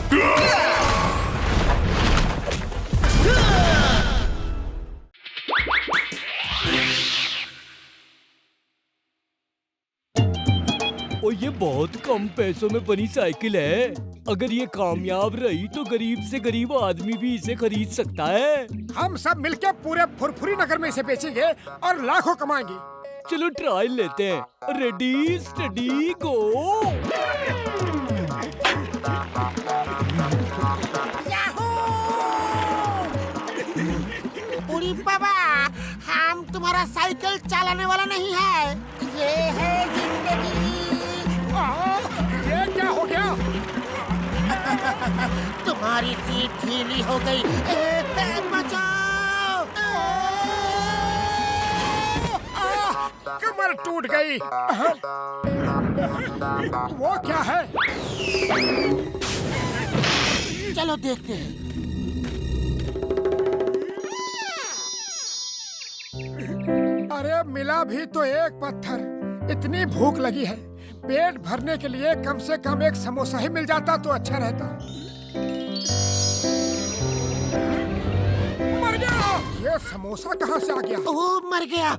और ये बहुत कम पैसों में बनी साइकिल है। अगर ये कामयाब रही तो गरीब से गरीब आदमी भी इसे खरीद सकता है। हम सब मिलकर पूरे फुरफुरी नगर में इसे बेचेंगे और लाखों कमाएंगे। चलो ट्रायल लेते हैं। रेडी स्टडी गो। उड़ी बाबा, हम तुम्हारा साइकिल चलाने वाला नहीं है। ये है जिंदगी। ये क्या हो गया? तुम्हारी सीट ढीली हो गई। बचाओ! कमर टूट गई। वो क्या है? चलो देखते हैं। अरे मिला भी तो एक पत्थर। इतनी भूख लगी है, पेट भरने के लिए कम से कम एक समोसा ही मिल जाता तो अच्छा रहता। मर गया। ये समोसा कहाँ से आ गया? ओह, मर गया।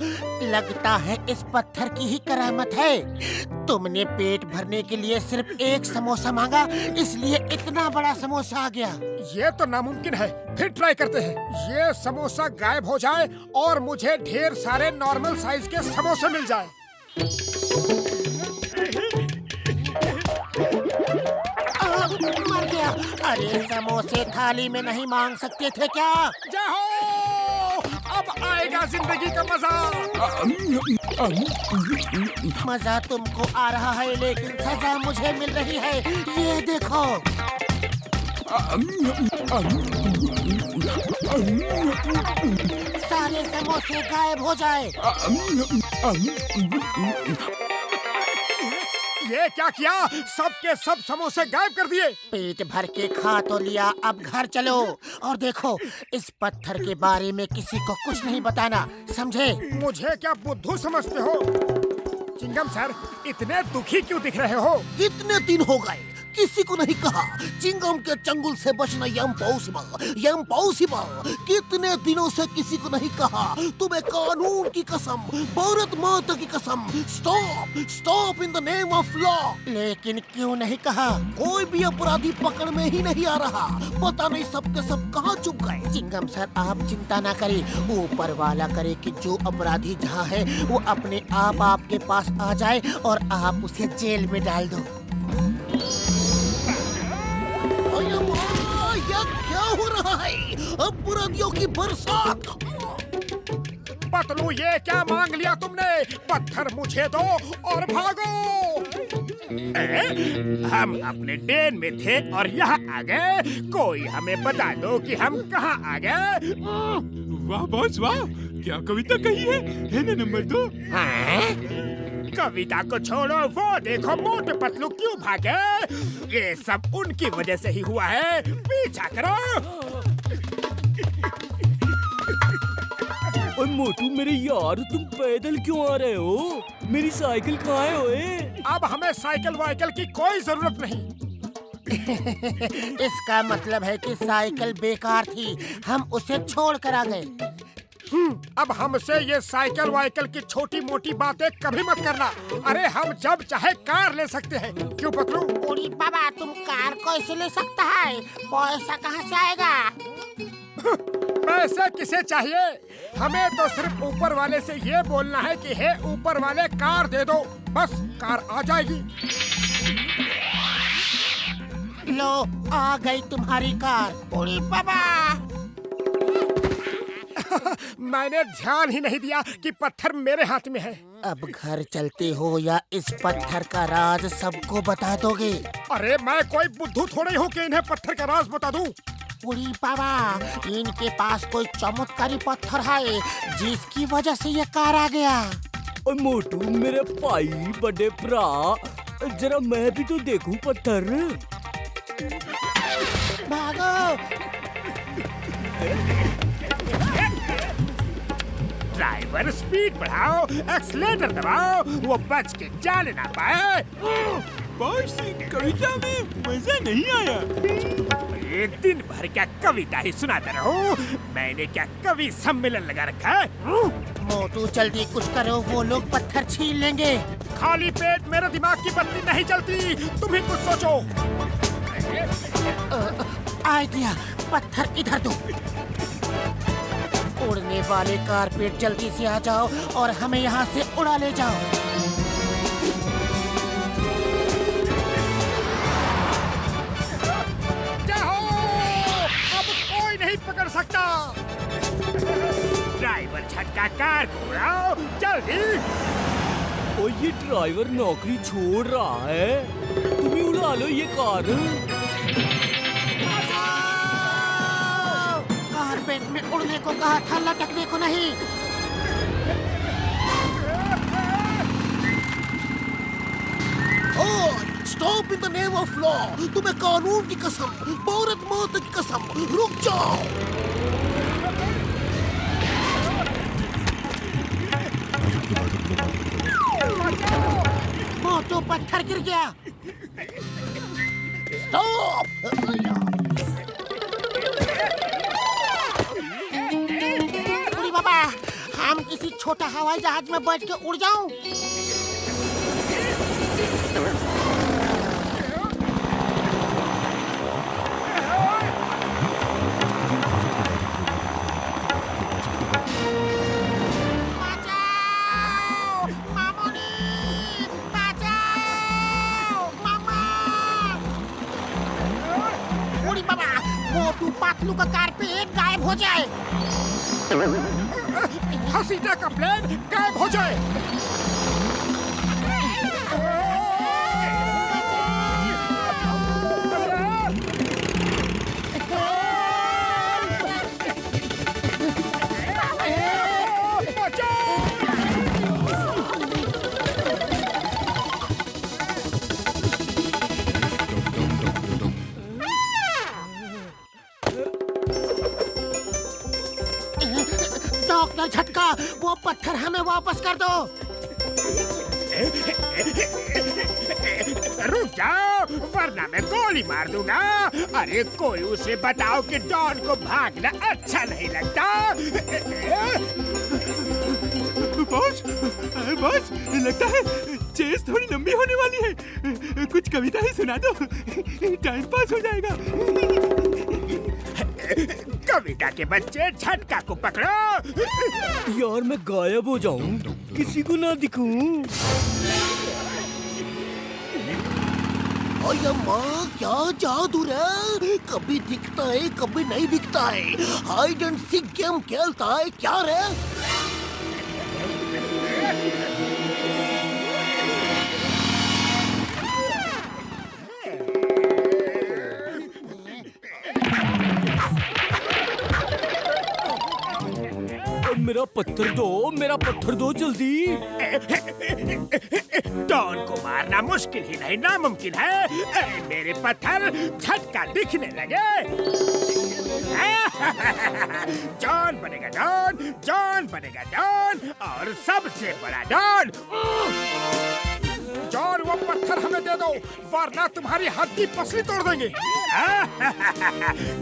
लगता है इस पत्थर की ही करामत है। तुमने पेट भरने के लिए सिर्फ एक समोसा मांगा, इसलिए इतना बड़ा समोसा आ गया। ये तो नामुमकिन है। फिर ट्राई करते हैं। ये समोसा गायब हो जाए और मुझे ढेर सारे नॉर्मल साइज के समोसे मिल जाए। मर गया। अरे समोसे थाली में नहीं मांग सकते थे क्या? जाओ, अब आएगा जिंदगी का मजा। मजा तुमको आ रहा है, लेकिन सजा मुझे मिल रही है। ये देखो। सारे समोसे गायब हो जाए। ये क्या किया? सबके सब समोसे गायब कर दिए। पेट भर के खा तो लिया, अब घर चलो और देखो, इस पत्थर के बारे में किसी को कुछ नहीं बताना, समझे? मुझे क्या बुद्धू समझते हो? चिंगम सर, इतने दुखी क्यों दिख रहे हो? कितने दिन हो गए किसी को नहीं कहा चिंगम के चंगुल से बचना इम्पॉसिबल। कितने दिनों से किसी को नहीं कहा। तुम्हें कानून की कसम, भारत माता की कसम, stop in the name of law. लेकिन क्यों नहीं कहा? कोई भी अपराधी पकड़ में ही नहीं आ रहा। पता नहीं सबके सब कहाँ छुप गए। चिंगम सर, आप चिंता ना करें, ऊपर वाला करे कि जो अपराधी जहाँ है वो अपने आप आपके पास आ जाए और आप उसे जेल में डाल दो। क्या हो रहा है? अपराधियों की बरसात। पतलू, ये क्या मांग लिया तुमने? पत्थर मुझे दो और भागो। हम अपने डेन में थे और यहाँ आ गए। कोई हमें बता दो कि हम कहाँ आ गए। वाह बॉस वाह, क्या कविता कही है ना नंबर 2? कविता को छोड़ो, वो देखो मोटे पतलू क्यों भागे। ये सब उनकी वजह से ही हुआ है। पीछा करो। और मोटू मेरे यार, तुम पैदल क्यों आ रहे हो? मेरी साइकिल कहाँ है ओए? अब हमें साइकिल वाइकिल की कोई जरूरत नहीं। इसका मतलब है कि साइकिल बेकार थी, हम उसे छोड़ कर आ गए। अब हमसे ये साइकिल वाइकिल की छोटी मोटी बातें कभी मत करना। अरे हम जब चाहे कार ले सकते हैं। क्यों पतलू? उड़ी बाबा, तुम कार कैसे ले सकता है? पैसा कहाँ से आएगा? पैसे किसे चाहिए? हमें तो सिर्फ ऊपर वाले से ये बोलना है कि हे ऊपर वाले, कार दे दो, बस कार आ जाएगी। लो, आ गई तुम्हारी कार। उड़ी बाबा, मैंने ध्यान ही नहीं दिया कि पत्थर मेरे हाथ में है। अब घर चलते हो या इस पत्थर का राज सबको बता दोगे? अरे मैं कोई बुद्धू थोड़ी हूँ कि इन्हें पत्थर का राज बता दूं। उड़ी बाबा, इनके पास कोई चमत्कारी पत्थर है जिसकी वजह से ये कार आ गया। और मोटू मेरे भाई, बड़े भरा, जरा मैं भी तो देखूं पत्थर। भागो। ड्राइवर, स्पीड बढ़ाओ, एक्सीलेटर दबाओ, वो बच के जाने ना पाए। बॉस, कविता में मजा नहीं आया। अरे दिन भर क्या कविता ही सुनाता रहो। मैंने क्या कवि सम्मेलन लगा रखा है? मोटू जल्दी कुछ करो, वो लोग पत्थर छीन लेंगे। खाली पेट मेरे दिमाग की बत्ती नहीं चलती, तुम ही कुछ सोचो। आइडिया, पत्थर इधर दो। उड़ने वाले कारपेट जल्दी से आ जाओ और हमें यहाँ से उड़ा ले जाओ। नहीं पकड़ सकता। ड्राइवर झटका कार को उड़ाओ जल्दी। ओ ये ड्राइवर नौकरी छोड़ रहा है, तुम ही उड़ा लो ये कार। कारपेट में उड़ने को कहा था, लटकने को नहीं। Stop in the name of law. तुम्हें कानून की कसम, भारत माता की कसम, रुक जाओ। मोटू पत्थर गिर गया। स्टॉप। उड़ी बाबा, हम किसी छोटा हवाई जहाज में बैठ के उड़ जाऊं? मोटू पतलू का कारपेट गायब हो जाए। हसीना का प्लेन गायब हो जाए। डॉक्टर झटका, वो पत्थर हमें वापस कर दो। रुक जाओ वरना मैं गोली मार दूंगा। अरे कोई उसे बताओ कि डॉन को भागना अच्छा नहीं लगता। बॉस, बॉस, लगता है चेस थोड़ी लंबी होने वाली है। कुछ कविता ही सुना दो, टाइम पास हो जाएगा। कविता के बच्चे झटका को पकड़ो। यार मैं गायब हो जाऊं, किसी को ना दिखूं। माँ क्या जादू रे, कभी दिखता है कभी नहीं दिखता है। हाइड एंड सीक गेम खेलता है क्या रे? मेरा पत्थर दो, मेरा पत्थर दो जल्दी। डॉन को मारना मुश्किल ही नहीं नामुमकिन है। मेरे पत्थर झटका दिखने लगे। जॉन बनेगा डॉन, जॉन बनेगा डॉन और सबसे बड़ा डॉन। जॉन वो पत्थर हमें दे दो वरना तुम्हारी हड्डी पसली तोड़ देंगे।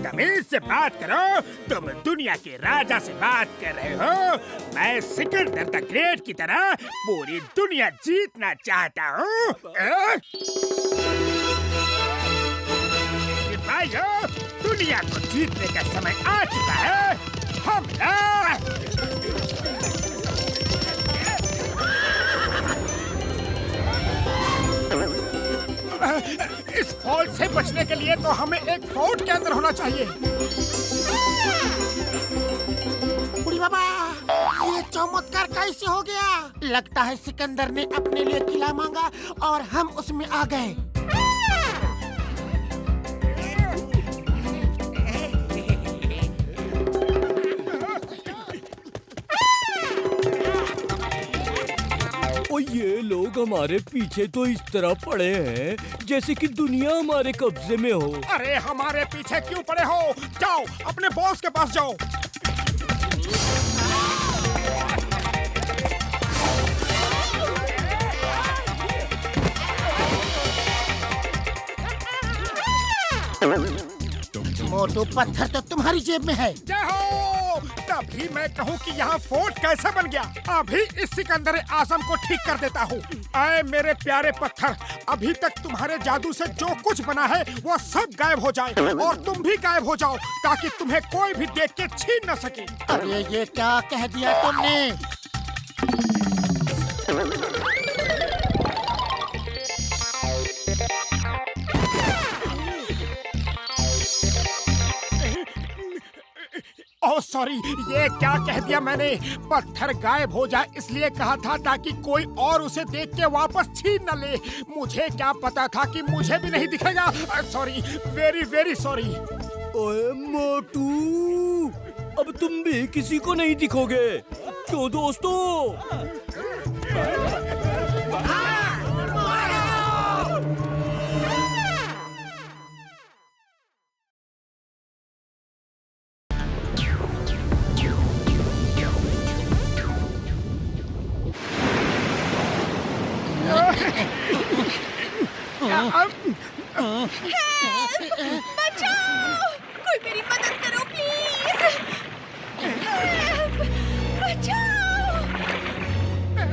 तमीज से बात करो, तुम दुनिया के राजा से बात कर रहे हो। मैं सिकंदर द ग्रेट की तरह पूरी दुनिया जीतना चाहता हूँ। सिपाहियों, दुनिया को जीतने का समय आ चुका है। हमला! इस फॉल्ट से बचने के लिए तो हमें एक फोर्ट के अंदर होना चाहिए। बुढ़ी बाबा, ये चमत्कार कैसे हो गया? लगता है सिकंदर ने अपने लिए किला मांगा और हम उसमें आ गए। और ये लोग हमारे पीछे तो इस तरह पड़े हैं जैसे कि दुनिया हमारे कब्जे में हो। अरे हमारे पीछे क्यों पड़े हो? जाओ अपने बॉस के पास जाओ। मोटू पत्थर तो तुम्हारी जेब में है। जय हो। तभी मैं कहूँ कि यहाँ फोर्ट कैसे बन गया। अभी इस सिकंदर आजम को ठीक कर देता हूँ। आए मेरे प्यारे पत्थर, अभी तक तुम्हारे जादू से जो कुछ बना है वो सब गायब हो जाए और तुम भी गायब हो जाओ, ताकि तुम्हें कोई भी देख के छीन न सके। अरे ये क्या कह दिया तुमने? ओह सॉरी, ये क्या कह दिया मैंने? पत्थर गायब हो जाए इसलिए कहा था ताकि कोई और उसे देख के वापस छीन न ले। मुझे क्या पता था कि मुझे भी नहीं दिखेगा। Sorry, very very sorry. ओए मोटू, अब तुम भी किसी को नहीं दिखोगे, क्यों दोस्तों? बचाओ! कोई मेरी मदद करो प्लीज! बचाओ!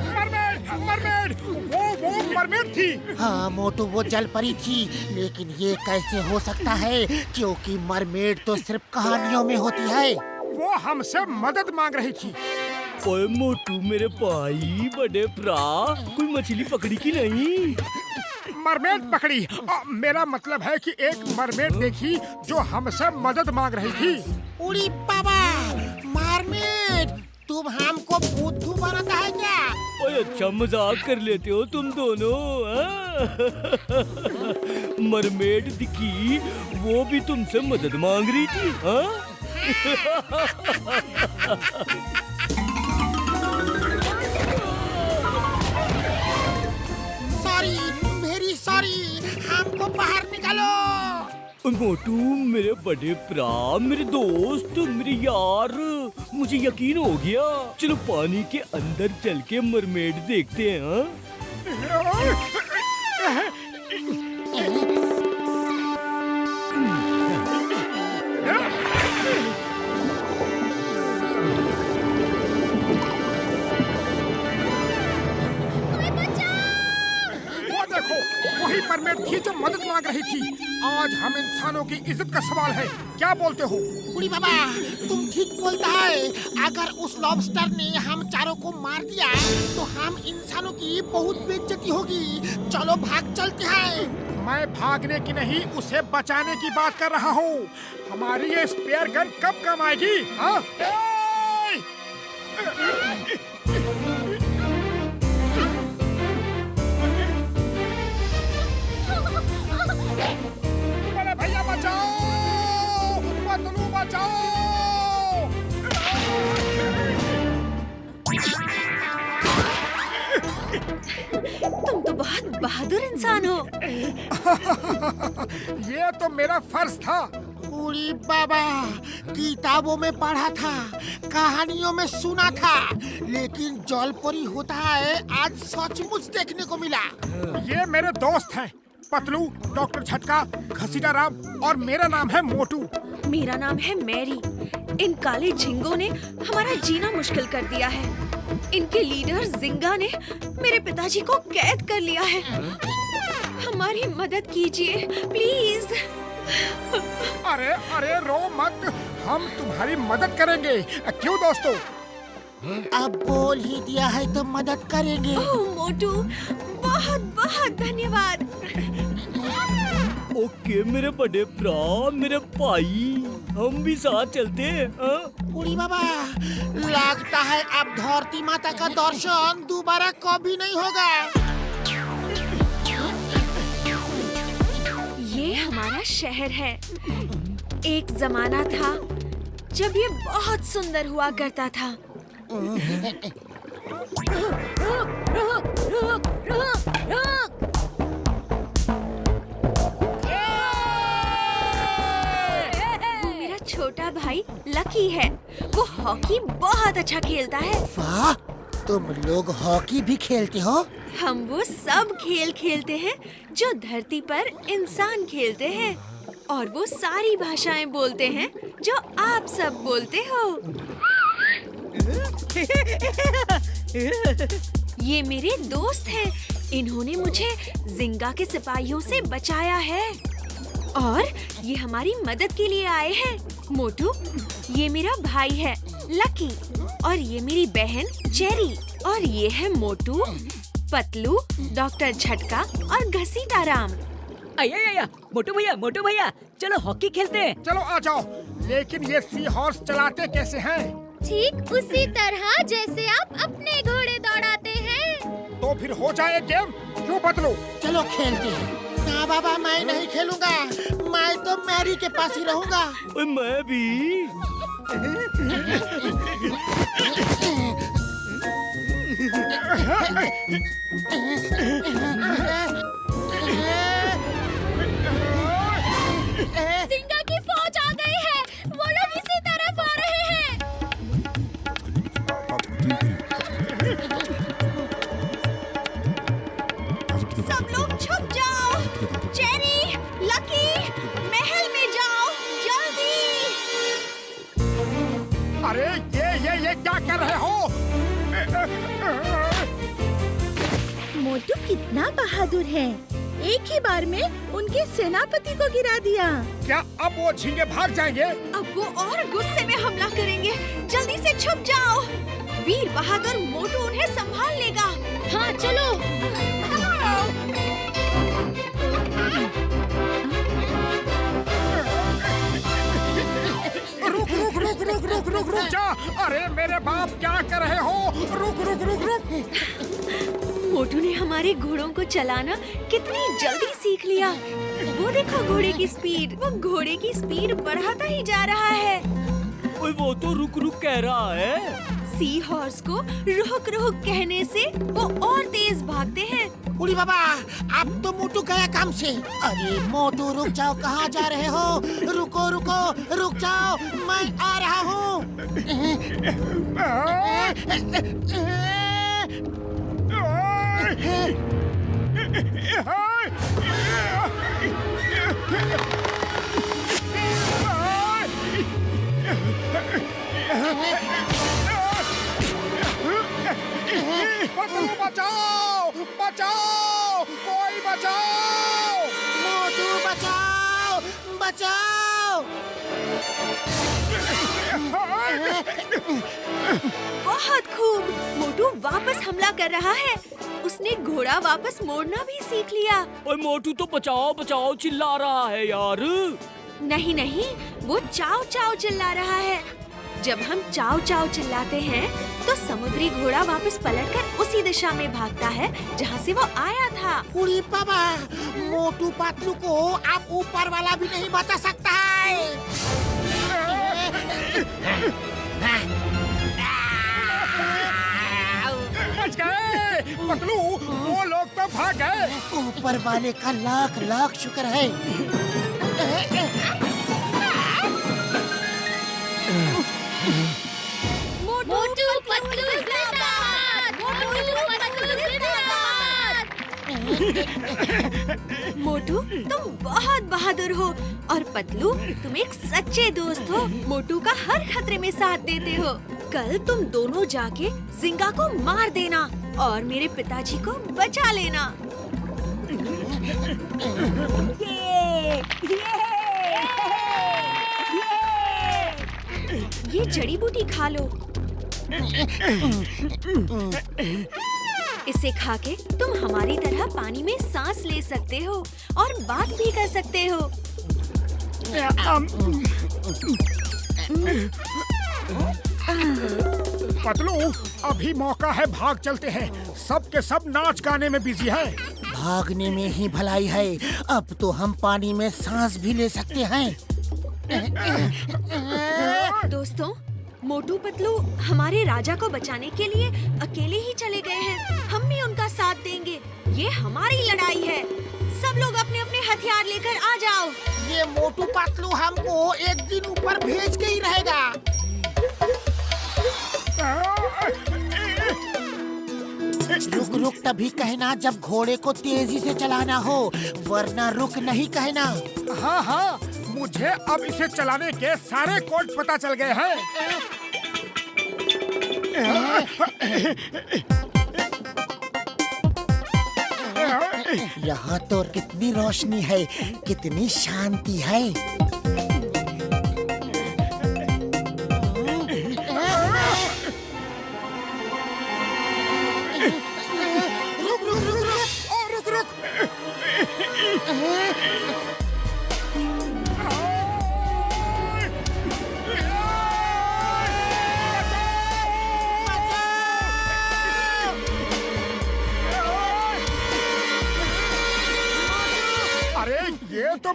मरमेड, मरमेड, वो मरमेड थी। हाँ मोटू, वो जल परी थी, लेकिन ये कैसे हो सकता है? क्योंकि मरमेड तो सिर्फ कहानियों में होती है। वो हमसे मदद मांग रही थी। ओए मोटू मेरे भाई, बड़े भरा, कोई मछली पकड़ी की नहीं? मरमेड पकड़ी। मेरा मतलब है कि एक मरमेड देखी जो हमसे मदद मांग रही थी। उड़ी बाबा, मरमेड, तुम हमको बुद्धू बनाता है क्या? ओए अच्छा मजाक कर लेते हो तुम दोनों, हाँ? मरमेड दिखी, वो भी तुमसे मदद मांग रही थी, हाँ? सॉरी, वेरी सॉरी, हमको बाहर निकालो। मोटू मेरे बड़े भरा, मेरे दोस्त, मेरे यार, मुझे यकीन हो गया। चलो पानी के अंदर चल के मरमेड देखते हैं, हाँ? वही मरमेड थी जो मदद मांग रही थी। आज हम इंसानों की इज्जत का सवाल है, क्या बोलते हो? उड़ी बाबा, तुम ठीक बोलता है। अगर उस लॉबस्टर ने हम चारों को मार दिया तो हम इंसानों की बहुत बेइज्जती होगी। चलो भाग चलते हैं। मैं भागने की नहीं, उसे बचाने की बात कर रहा हूँ। हमारी ये स्पेयर गन कब काम आएगी, हाँ? अरे भैया बचाओ, पतलू बचाओ। तुम तो बहुत बहादुर इंसान हो। ये तो मेरा फर्ज था। उड़ी बाबा, किताबों में पढ़ा था, कहानियों में सुना था, लेकिन जलपरी होता है आज सचमुच देखने को मिला। ये मेरे दोस्त हैं, पतलू, डॉक्टर झटका, घसीटा राम और मेरा नाम है मोटू। मेरा नाम है मैरी। इन काले झिंगों ने हमारा जीना मुश्किल कर दिया है। इनके लीडर जिंगा ने मेरे पिताजी को कैद कर लिया है। हमारी मदद कीजिए प्लीज। अरे अरे रो मत, हम तुम्हारी मदद करेंगे। क्यों दोस्तों? अब बोल ही दिया है तो मदद करेंगे। ओह मोटू, बहुत बहुत धन्यवाद। ओके मेरे बड़े भरा, मेरे भाई, हम भी साथ चलते हैं, हाँ? उड़ी बाबा, लगता है अब धरती माता का दर्शन दोबारा कभी नहीं होगा। ये हमारा शहर है। एक जमाना था जब ये बहुत सुंदर हुआ करता था। वो मेरा छोटा भाई लकी है। वो हॉकी बहुत अच्छा खेलता है। वाह, तुम लोग हॉकी भी खेलते हो? हम वो सब खेल खेलते हैं जो धरती पर इंसान खेलते हैं। और वो सारी भाषाएं बोलते हैं जो आप सब बोलते हो। ये मेरे दोस्त हैं। इन्होंने मुझे जिंगा के सिपाहियों से बचाया है और ये हमारी मदद के लिए आए हैं। मोटू, ये मेरा भाई है लकी, और ये मेरी बहन चेरी, और ये है मोटू, पतलू, डॉक्टर झटका और घसीटाराम। आया मोटू भैया चलो हॉकी खेलते हैं। चलो आ जाओ। लेकिन ये सी हॉर्स चलाते कैसे हैं? ठीक उसी तरह जैसे आप अपने घोड़े दौड़ाते हैं। तो फिर हो जाए गेम, क्यों बदलो? चलो खेलते हैं। ना बाबा, मैं नहीं खेलूंगा। मैं तो मैरी के पास ही रहूंगा। ओए मैं भी। जिंगा की फौज आ गई है। वो लोग इसी तरफ आ रहे हैं। सब लोग छुप जाओ। चेरी, लकी, महल में जाओ जल्दी। अरे ये क्या कर रहे हो? मोटू कितना बहादुर है। एक ही बार में उनके सेनापति को गिरा दिया। क्या अब वो झींगे भाग जाएंगे? अब वो और गुस्से में हमला करेंगे। जल्दी से छुप जाओ। वीर बहादुर मोटू उन्हें संभाल लेगा। हाँ चलो। रुक जा। अरे मेरे बाप, क्या कर रहे हो? रुक। मोटू ने हमारे घोड़ों को चलाना कितनी जल्दी सीख लिया। वो देखो घोड़े की स्पीड। वो घोड़े की स्पीड बढ़ाता ही जा रहा है। ओए वो तो रुक कह रहा है। सी हॉर्स को रुक कहने से वो और तेज भागते हैं। उड़ी बाबा, अब तो मोटू गया काम से। अरे मोटू रुक जाओ, कहाँ जा रहे हो? रुको रुक जाओ, मैं आ रहा हूँ। बचाओ, कोई बचाओ। मोटू बचाओ। बहुत खूब। मोटू वापस हमला कर रहा है। उसने घोड़ा वापस मोड़ना भी सीख लिया। ओए मोटू तो बचाओ चिल्ला रहा है यार। नहीं, वो चाव चाव चिल्ला रहा है। जब हम चाव चाव चिल्लाते हैं तो समुद्री घोड़ा वापस पलटकर उसी दिशा में भागता है जहाँ से वो आया था। उड़ी बाबा, मोटू पतलू को अब ऊपर वाला भी नहीं बचा सकता है। बच गए। पतलू, वो लोग तो भाग गए। ऊपर वाले का लाख शुक्र है। मोटू पतलू जिंदाबाद। मोटू पतलू जिंदाबाद। मोटू, तुम बहुत बहादुर हो और पतलू, तुम एक सच्चे दोस्त हो। मोटू का हर खतरे में साथ देते हो। कल तुम दोनों जाके जिंगा को मार देना और मेरे पिताजी को बचा लेना। ये जड़ी बूटी खा लो। इसे खा के तुम हमारी तरह पानी में सांस ले सकते हो और बात भी कर सकते हो। पतलू, अभी मौका है, भाग चलते हैं। सब के सब नाच गाने में बिजी है। भागने में ही भलाई है। अब तो हम पानी में सांस भी ले सकते हैं। दोस्तों, मोटू पतलू हमारे राजा को बचाने के लिए अकेले ही चले गए हैं। हम भी उनका साथ देंगे। ये हमारी लड़ाई है। सब लोग अपने अपने हथियार लेकर आ जाओ। ये मोटू पतलू हमको एक दिन ऊपर भेज के ही रहेगा। रुक तभी कहना जब घोड़े को तेजी से चलाना हो, वरना रुक नहीं कहना। हाँ, मुझे अब इसे चलाने के सारे कोड पता चल गए हैं। यहाँ तो कितनी रोशनी है, कितनी शांति है। अरे ये तो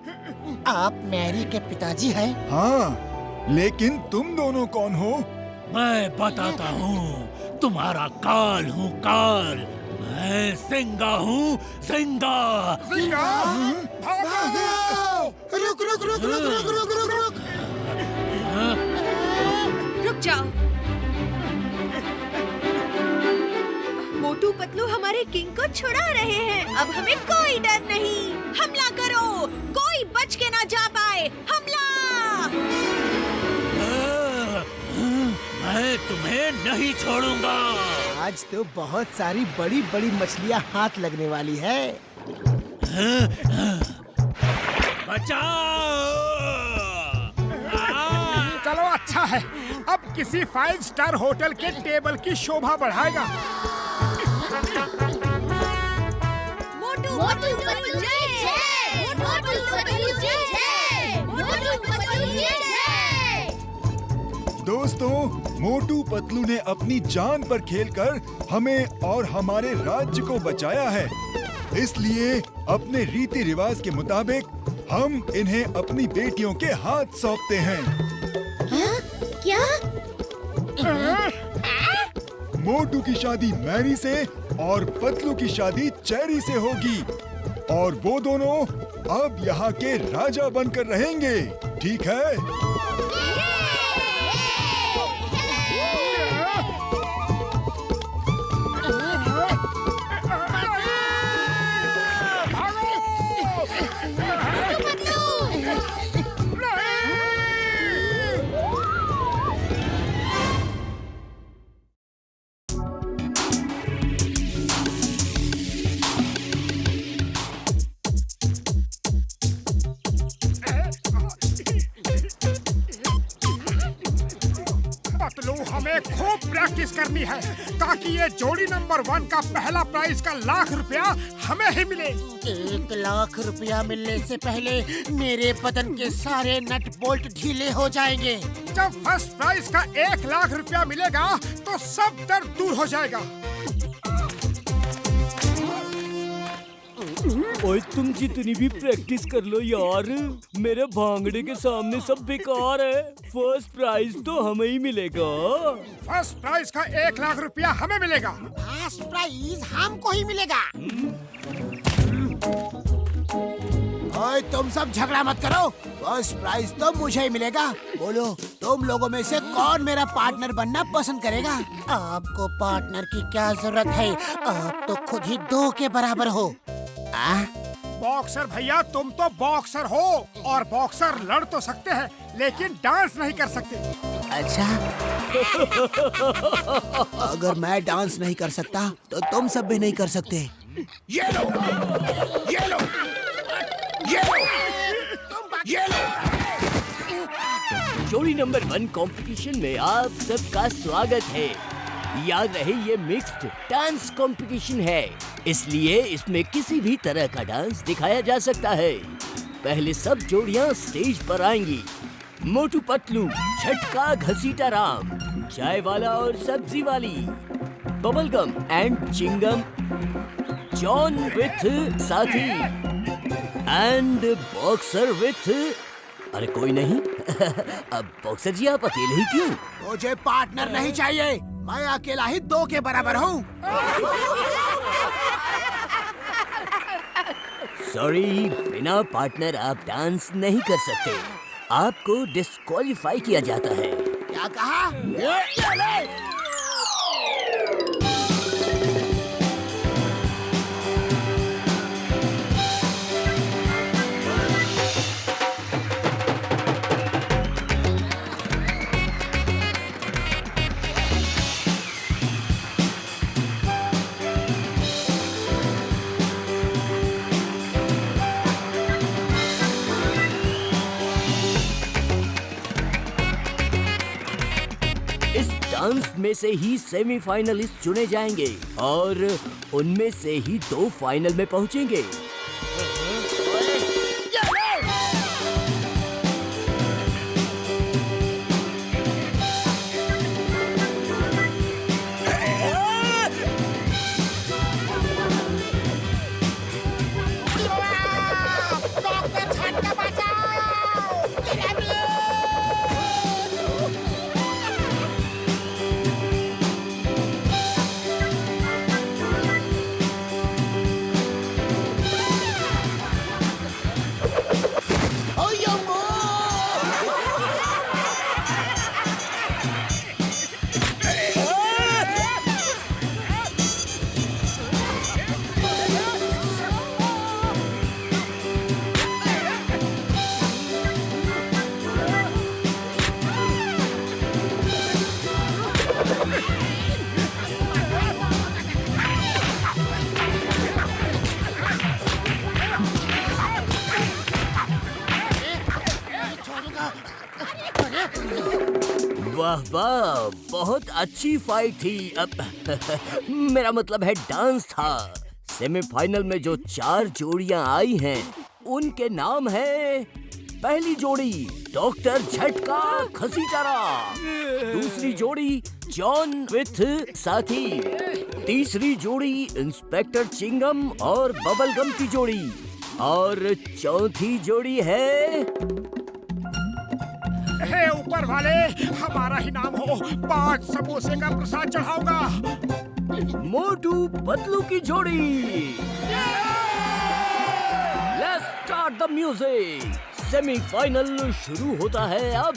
आप मैरी के पिताजी हैं? हाँ, लेकिन तुम दोनों कौन हो? मैं बताता हूँ, तुम्हारा काल हूँ काल। मैं सिंगा हूँ सिंगा। सिंगा, भागो! रुक रुक रुक रुक रुक रुक रुक रुक। रुक जाओ। मोटू पतलू हमारे किंग को छुड़ा रहे हैं। अब हमें कोई डर नहीं। हमला करो, कोई बच के ना जा पाए। हमला! मैं तुम्हें नहीं छोड़ूंगा। आज तो बहुत सारी बड़ी बड़ी मछलियाँ हाथ लगने वाली है। बचाओ! चलो अच्छा है, अब किसी 5 स्टार होटल के टेबल की शोभा बढ़ाएगा। मोटू पतलू जय! मोटू पतलू जय! मोटू पतलू जय! दोस्तों, मोटू पतलू ने अपनी जान पर खेलकर हमें और हमारे राज्य को बचाया है। इसलिए अपने रीति रिवाज के मुताबिक हम इन्हें अपनी बेटियों के हाथ सौंपते हैं। क्या? मोटू की शादी मैरी से और पतलू की शादी चेरी से होगी और वो दोनों अब यहाँ के राजा बनकर रहेंगे। ठीक है? पतलू, हमें खूब प्रैक्टिस करनी है ताकि ये जोड़ी नंबर 1 का पहला प्राइज का ₹1,00,000 हमें ही मिले। 1,00,000 रुपया मिलने से पहले मेरे बदन के सारे नट बोल्ट ढीले हो जाएंगे। जब फर्स्ट प्राइज का ₹1,00,000 मिलेगा तो सब दर्द दूर हो जाएगा। ओए तुम जितनी भी प्रैक्टिस कर लो यार, मेरे भांगड़े के सामने सब बेकार है। फर्स्ट प्राइज तो हमें ही मिलेगा। फर्स्ट प्राइज का ₹1,00,000 हमें मिलेगा। फर्स्ट प्राइज हमको ही मिलेगा। ओए तुम सब झगड़ा मत करो। फर्स्ट प्राइज तो मुझे ही मिलेगा। बोलो, तुम लोगों में से कौन मेरा पार्टनर बनना पसंद करेगा? आपको पार्टनर की क्या जरूरत है? आप तो खुद ही 2 के बराबर हो। बॉक्सर भैया, तुम तो बॉक्सर हो और बॉक्सर लड़ तो सकते हैं लेकिन डांस नहीं कर सकते। अच्छा, अगर मैं डांस नहीं कर सकता तो तुम सब भी नहीं कर सकते। ये लो, ये लो, ये लो, ये लो। जोड़ी नंबर 1 कंपटीशन में आप सबका स्वागत है। याद रहे ये मिक्स्ड डांस कंपटीशन है, इसलिए इसमें किसी भी तरह का डांस दिखाया जा सकता है। पहले सब जोड़ियां स्टेज पर आएंगी। मोटू पतलू, झटका घसीटा राम, चाय वाला और सब्जी वाली, bubblegum and chewing gum, John with साथी एंड बॉक्सर विथ, अरे कोई नहीं। अब बॉक्सर जी आप अकेले ही क्यों? मुझे पार्टनर नहीं चाहिए, मैं अकेला ही 2 के बराबर हूँ। सॉरी, बिना पार्टनर आप डांस नहीं कर सकते। आपको डिस्क्वालीफाई किया जाता है। क्या कहा? डांस में से ही सेमीफाइनलिस्ट चुने जाएंगे और उनमें से ही 2 फाइनल में पहुंचेंगे। वाह वाह, बहुत अच्छी फाइट थी। अब मेरा मतलब है डांस था। सेमीफाइनल में जो 4 जोड़ियां आई हैं, उनके नाम है, पहली जोड़ी डॉक्टर झटका खसीटारा, दूसरी जोड़ी जॉन विथ साथी, तीसरी जोड़ी इंस्पेक्टर चिंगम और बबलगम की जोड़ी, और चौथी जोड़ी है हे ऊपर वाले, हमारा ही नाम हो, 5 समोसे का प्रसाद चढ़ाऊंगा। मोटू पतलू की जोड़ी। Let's start the music. Semifinal शुरू होता है अब।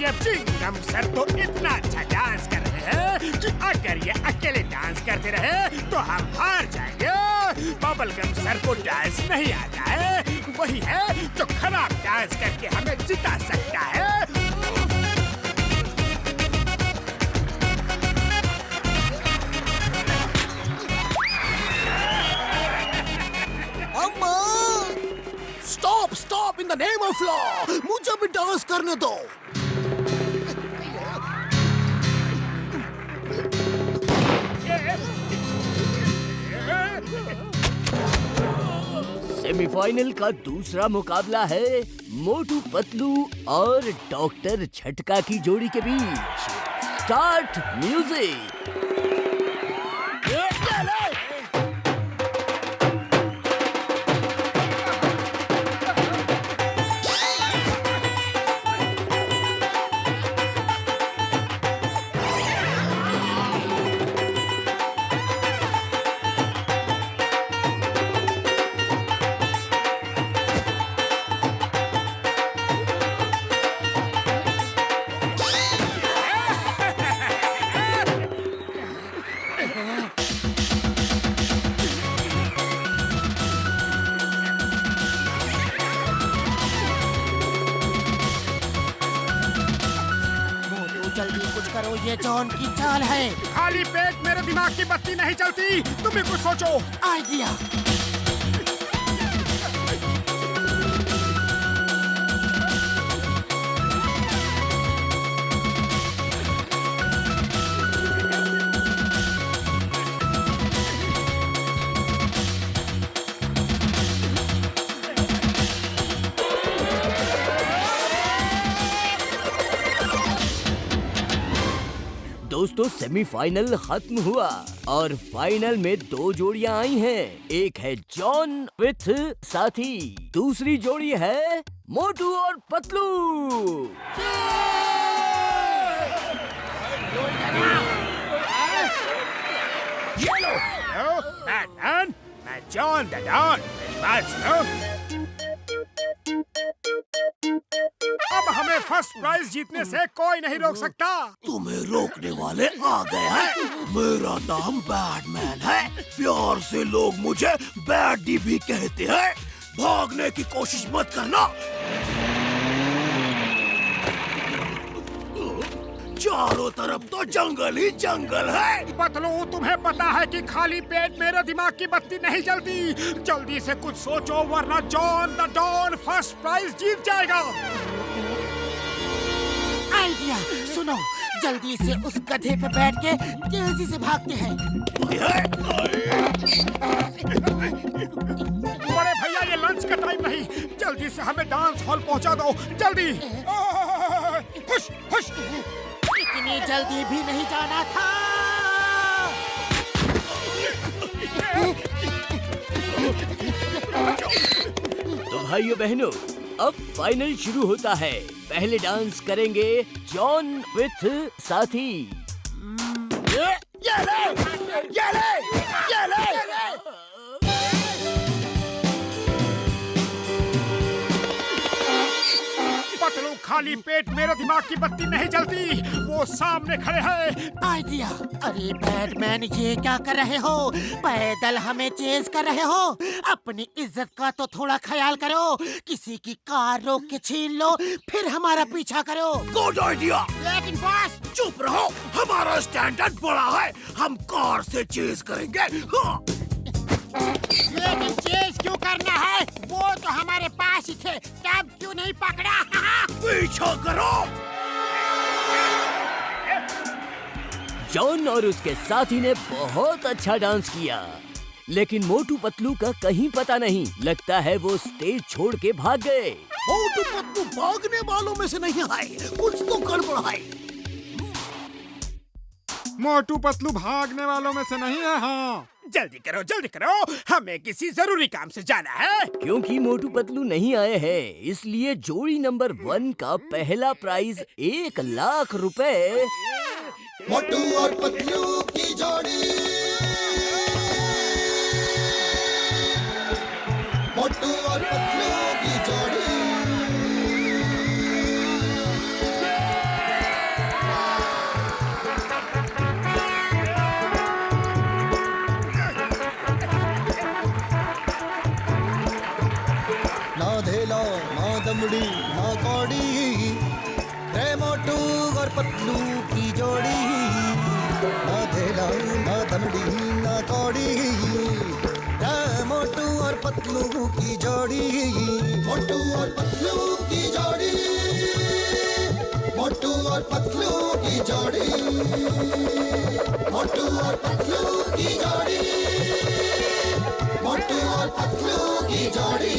ये चिंगम सर तो इतना अच्छा डांस कर रहे हैं कि अगर ये अकेले डांस करते रहे तो हम हार जाएंगे। बबलगम सर को डांस नहीं आता है, वही है जो खराब डांस करके हमें जिता सकता है। अम्मा! Stop stop in the name of law, मुझे भी डांस करने दो। सेमीफाइनल का दूसरा मुकाबला है मोटू पतलू और डॉक्टर झटका की जोड़ी के बीच। Start music. करो, ये जॉन की चाल है। खाली पेट मेरे दिमाग की बत्ती नहीं चलती, तुम भी कुछ सोचो। आइडिया। दोस्तों, सेमीफाइनल खत्म हुआ और फाइनल में 2 जोड़ियां आई हैं। एक है जॉन विथ साथी, दूसरी जोड़ी है मोटू और पतलू। हेलो, मैं जॉन द डॉन, मेरी बात सुनो। अब हमें फर्स्ट प्राइज जीतने से कोई नहीं रोक सकता। तुम्हें रोकने वाले आ गए हैं। मेरा नाम बैटमैन है, प्यार से लोग मुझे बैडी भी कहते हैं। भागने की कोशिश मत करना। चारों तरफ तो जंगल ही जंगल है। पतलू, तुम्हें पता है कि खाली पेट मेरे दिमाग की बत्ती नहीं जलती। जल्दी से कुछ सोचो वरना John the don first prize जीत जाएगा। आइडिया सुनो, जल्दी से उस गधे पे बैठ के तेजी से भागते हैं। बड़े भैया, ये लंच का टाइम नहीं, जल्दी से हमें डांस हॉल पहुंचा दो, जल्दी। खुश खुश। इतनी जल्दी भी नहीं जाना था। तो भाइयों बहनों, अब फाइनल शुरू होता है। पहले डांस करेंगे जॉन विथ साथी। ये ले, ये ले, ये ले। पतलू, खाली पेट मेरे दिमाग की बत्ती नहीं जलती। वो सामने खड़े हैं। आइडिया। अरे बैटमैन, ये क्या कर रहे हो? पैदल हमें चेज कर रहे हो? अपनी इज्जत का तो थोड़ा ख्याल करो। किसी की कार रोक के छीन लो, फिर हमारा पीछा करो। Good idea. लेकिन बॉस, चुप रहो, हमारा स्टैंडर्ड बड़ा है, हम कार से चेज करेंगे। हाँ। लेकिन चेज क्यों करना है? वो तो हमारे पास ही थे, तब क्यों नहीं पकड़ा? पीछा करो। जॉन और उसके साथी ने बहुत अच्छा डांस किया, लेकिन मोटू पतलू का कहीं पता नहीं। लगता है वो स्टेज छोड़ के भाग गए। मोटू पतलू भागने वालों में से नहीं आए, कुछ तो गड़बड़ है। मोटू पतलू भागने वालों में से नहीं है। हाँ, जल्दी करो, जल्दी करो, हमें किसी जरूरी काम से जाना है। क्योंकि मोटू पतलू नहीं आए हैं, इसलिए जोड़ी नंबर 1 का पहला प्राइज 1,00,000 रुपए मोटू और पतलू की जोड़ी, मोटू और पतलू की जोड़ी। ना धेला ना दमड़ी ना कौड़ी, रे मोटू और पतलू की जोड़ी। ना धेला ना दमड़ी ना कौड़ी, रे मोटू और पतलू की जोड़ी। मोटू और पतलू की जोड़ी, मोटू और पतलू की जोड़ी, मोटू और पतलू की जोड़ी, मोटू और पतलू की जोड़ी।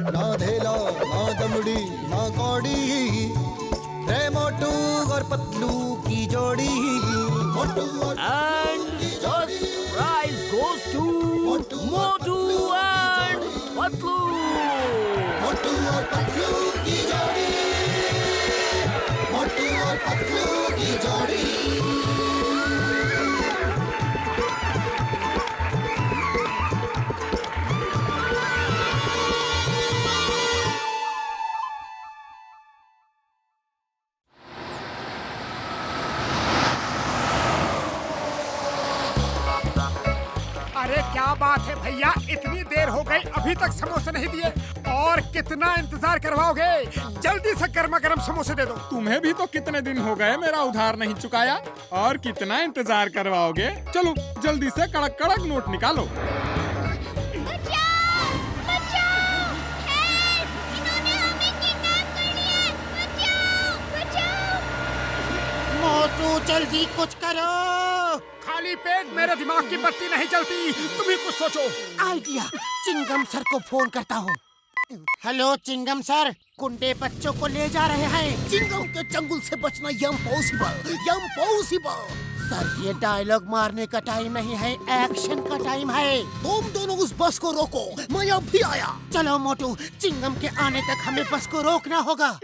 ना धेला ना दमड़ी ना कौड़ी, रे मोटू और पतलू की जोड़ी। मोटू और and first prize goes to Motu and Patlu. Motu और पतलू की जोड़ी, मोटू और पतलू की जोड़ी। अरे क्या बात है भैया, इतनी देर हो गई, अभी तक समोसे नहीं दिए। और कितना इंतजार करवाओगे? जल्दी से गर्मा गर्म समोसे दे दो। तुम्हें भी तो कितने दिन हो गए मेरा उधार नहीं चुकाया, और कितना इंतजार करवाओगे? चलो जल्दी से कड़क कड़क नोट निकालो। बचाओ! बचाओ! हेल्प! इन्होंने हमें किडनैप कर लिया है! बचाओ! बचाओ! मोटू जल्दी कुछ करो। खाली पेट मेरे दिमाग की बत्ती नहीं जलती, तुम ही कुछ सोचो। आइडिया। चिंगम सर को फोन करता हूँ। हेलो चिंगम सर, गुंडे बच्चों को ले जा रहे हैं। चिंगम के चंगुल से बचना इम्पॉसिबल, इम्पॉसिबल। सर ये डायलॉग मारने का टाइम नहीं है, एक्शन का टाइम है। तुम दोनों उस बस को रोको, मैं अब भी आया। चलो मोटू, चिंगम के आने तक हमें बस को रोकना होगा।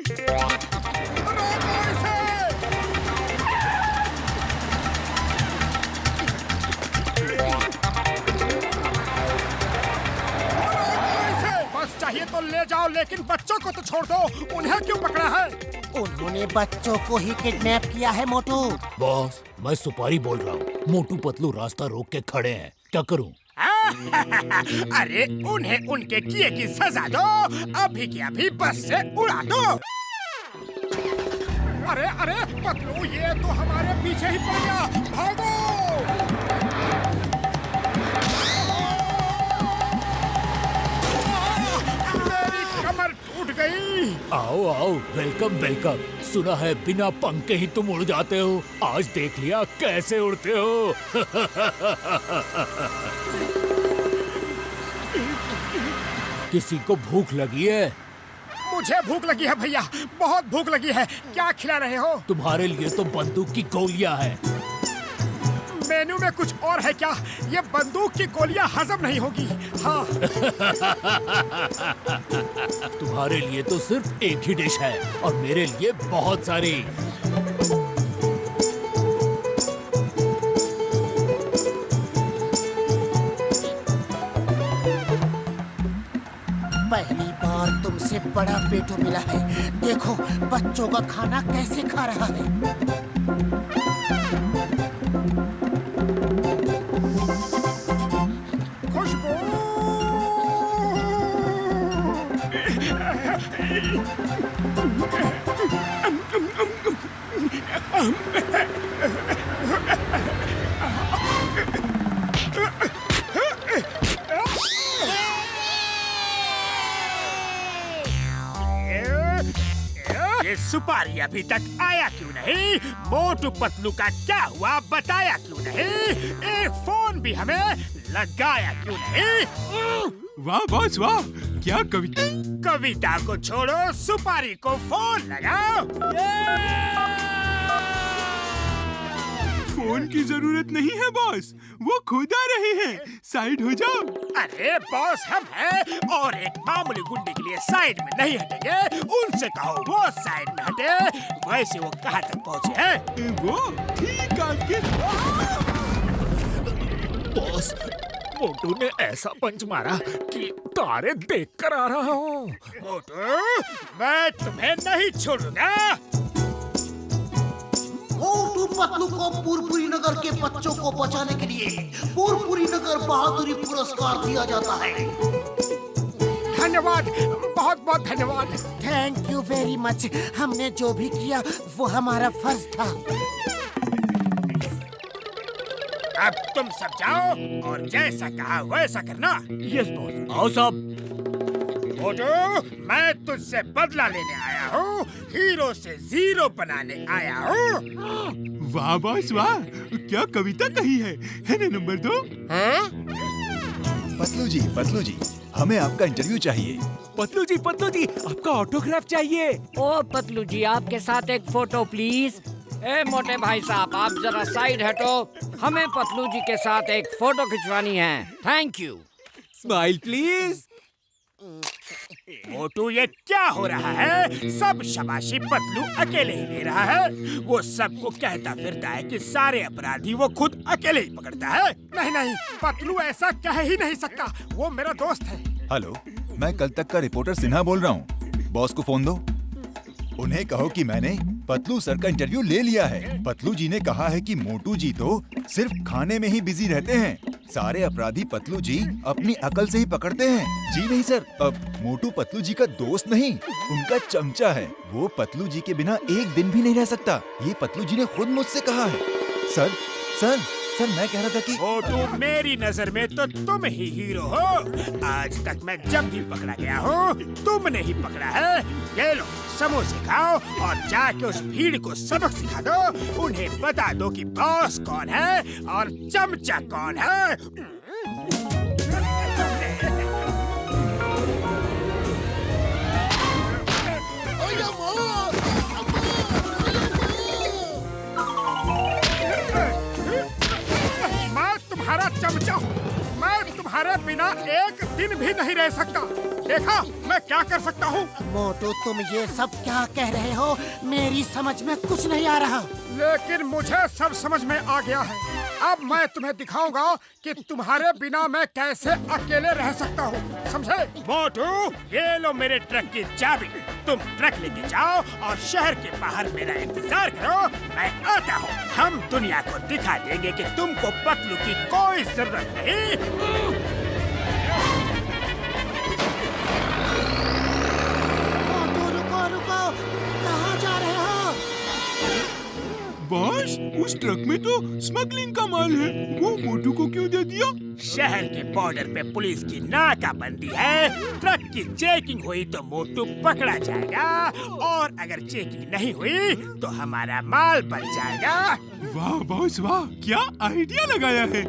ले जाओ, लेकिन बच्चों को तो छोड़ दो। उन्हें क्यों पकड़ा है? उन्होंने बच्चों को ही किडनैप किया है मोटू। बॉस, मैं सुपारी बोल रहा हूँ। मोटू पतलू रास्ता रोक के खड़े हैं, क्या करूँ? अरे उन्हें उनके किए की सजा दो, अभी के अभी बस से उड़ा दो। अरे अरे पतलू, ये तो हमारे पीछे ही पड़ गया, भागो! मेरी कमर टूट गई। आओ आओ, वेलकम वेलकम। सुना है बिना पंखे ही तुम उड़ जाते हो, आज देख लिया कैसे उड़ते हो। किसी को भूख लगी है? मुझे भूख लगी है भैया, बहुत भूख लगी है। क्या खिला रहे हो? तुम्हारे लिए तो बंदूक की गोलियां हैं। मेन्यू में कुछ और है क्या? ये बंदूक की गोलियां हजम नहीं होगी। हाँ। तुम्हारे लिए तो सिर्फ एक ही डिश है और मेरे लिए बहुत सारी। पहली बार तुमसे बड़ा पेटू मिला है। देखो बच्चों का खाना कैसे खा रहा है। खुशबू! ये सुपारी अभी तक आया क्यों नहीं? मोटू पतलू का क्या हुआ बताया क्यों नहीं? एक फोन भी हमें लगाया क्यों नहीं? वाह बॉस वाह, क्या कविता! कविता को छोड़ो, सुपारी को फोन लगाओ। फोन की जरूरत नहीं है बॉस, वो खुद आ रहे हैं। साइड हो जाओ। अरे बॉस हम हैं और एक मामूली गुंडे के लिए साइड में नहीं हटेंगे। उनसे कहो वो साइड में हटे। वैसे वो कहाँ तक पहुँचे हैं? वो ठीक आपके। बॉस, मोटू ने ऐसा पंच मारा कि तारे देखकर आ रहा हूँ। मोटू, मैं तुम्हें नहीं छोड़ूंगा। मोटू पतलू को पुरपुरी नगर के बच्चों को बचाने के लिए पुरपुरी नगर बहादुरी पुरस्कार दिया जाता है। धन्यवाद, बहुत बहुत धन्यवाद। Thank you very much. हमने जो भी किया वो हमारा फर्ज था। अब तुम सब जाओ और जैसा कहा वैसा करना। Yes boss. आओ साहब। मोटू, मैं तुझसे बदला लेने आया हूँ, हीरो से जीरो बनाने आया हूँ। वाह बॉस वाह, क्या कविता कही है ना नंबर 2? पतलू जी, हमें आपका इंटरव्यू चाहिए। पतलू जी, आपका ऑटोग्राफ चाहिए। ओ पतलू जी, आपके साथ एक फोटो प्लीज। ए मोटे भाई साहब, आप जरा साइड हटो, हमें पतलू जी के साथ एक फोटो खिंचवानी है। Thank you. Smile please. Motu, ये क्या हो रहा है? सब शाबाशी पतलू अकेले ही ले रहा है। वो सबको कहता फिरता है कि सारे अपराधी वो खुद अकेले ही पकड़ता है। नहीं नहीं, पतलू ऐसा कह ही नहीं सकता, वो मेरा दोस्त है। हेलो, मैं कल तक का रिपोर्टर सिन्हा बोल रहा हूँ। बॉस को फोन दो। उन्हें कहो कि मैंने पतलू सर का इंटरव्यू ले लिया है। पतलू जी ने कहा है कि मोटू जी तो सिर्फ खाने में ही बिजी रहते हैं। सारे अपराधी पतलू जी अपनी अकल से ही पकड़ते हैं। जी नहीं सर, अब मोटू पतलू जी का दोस्त नहीं, उनका चमचा है। वो पतलू जी के बिना एक दिन भी नहीं रह सकता। ये पतलू जी ने खुद मुझसे कहा है। सर सर सर, मैं कह रहा था कि मोटू, मेरी नजर में तो तुम ही हीरो हो। आज तक मैं जब भी पकड़ा गया हूँ, तुमने ही पकड़ा है। ये लो समोसे खाओ और जाके उस भीड़ को सबक सिखा दो। उन्हें बता दो कि बॉस कौन है और चमचा कौन है। मैं तुम्हारा चमचा हूँ। मैं तुम्हारे बिना एक दिन भी नहीं रह सकता। देखा मैं क्या कर सकता हूँ। मोटू, तुम ये सब क्या कह रहे हो? मेरी समझ में कुछ नहीं आ रहा। लेकिन मुझे सब समझ में आ गया है। अब मैं तुम्हें दिखाऊंगा कि तुम्हारे बिना मैं कैसे अकेले रह सकता हूँ, समझे? मोटू, ये लो मेरे ट्रक की चाबी। तुम ट्रक लेके जाओ और शहर के बाहर मेरा इंतजार करो, मैं आता हूँ। हम दुनिया को दिखा देंगे कि तुमको पतलू की कोई जरूरत नहीं। कहाँ जा रहे हो? बॉस, उस ट्रक में तो स्मगलिंग का माल है। वो मोटू को क्यों दे दिया? शहर के बॉर्डर पे पुलिस की नाकाबंदी है। ट्रक की चेकिंग हुई तो मोटू पकड़ा जाएगा, और अगर चेकिंग नहीं हुई तो हमारा माल बच जाएगा। वाह बॉस वाह, क्या आइडिया लगाया है।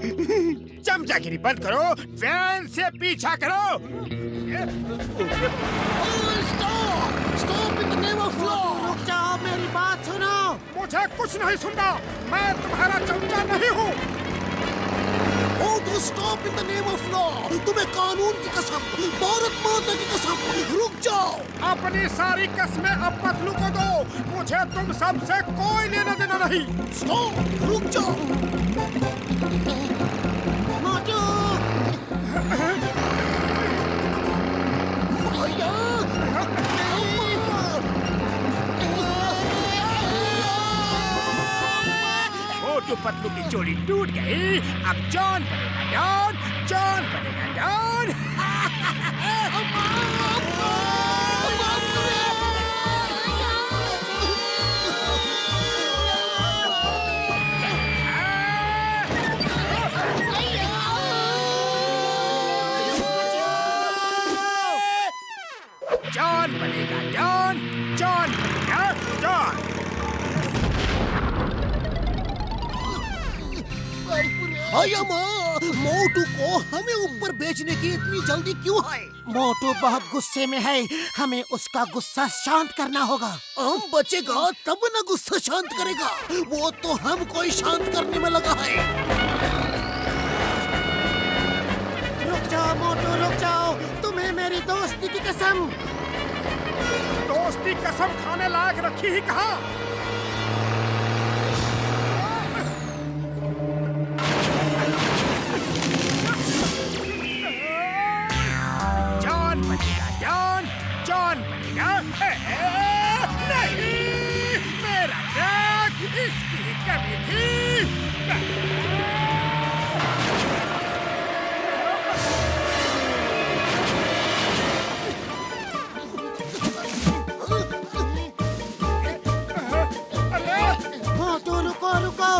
चमचागिरी बंद करो, वैन से पीछा करो। Stop in the name of law! रुक जाओ, मेरी बात सुनो। मुझे कुछ नहीं सुनना, मैं तुम्हारा चमचा नहीं हूँ। Oh, to stop in the name of law! तुम्हें कानून की कसम, भारत माता की कसम, रुक जाओ। अपनी सारी कसमें अब पतलू को दो, मुझे तुम सबसे कोई लेना देना नहीं। Stop! रुक जाओ। मोटू! मोटू पतलू की जोड़ी टूट गई। अब जॉन बनेगा डॉन, जॉन बनेगा डॉन। जॉन बनेगा डॉन, जॉन बनेगा डॉन। मोटू को हमें ऊपर बेचने की इतनी जल्दी क्यों है? मोटू बहुत गुस्से में है, हमें उसका गुस्सा शांत करना होगा। हम बचेगा तब ना गुस्सा शांत करेगा, वो तो हमको ही शांत करने में लगा है। रुक जाओ मोटू, रुक जाओ, तुम्हें मेरी दोस्ती की कसम। दोस्ती कसम खाने लायक रखी ही कहा। जॉन बनेगा डॉन, जॉन बनेगा। नहीं, मेरा ट्रक, इसकी कमी थी। मोटू रुको रुको,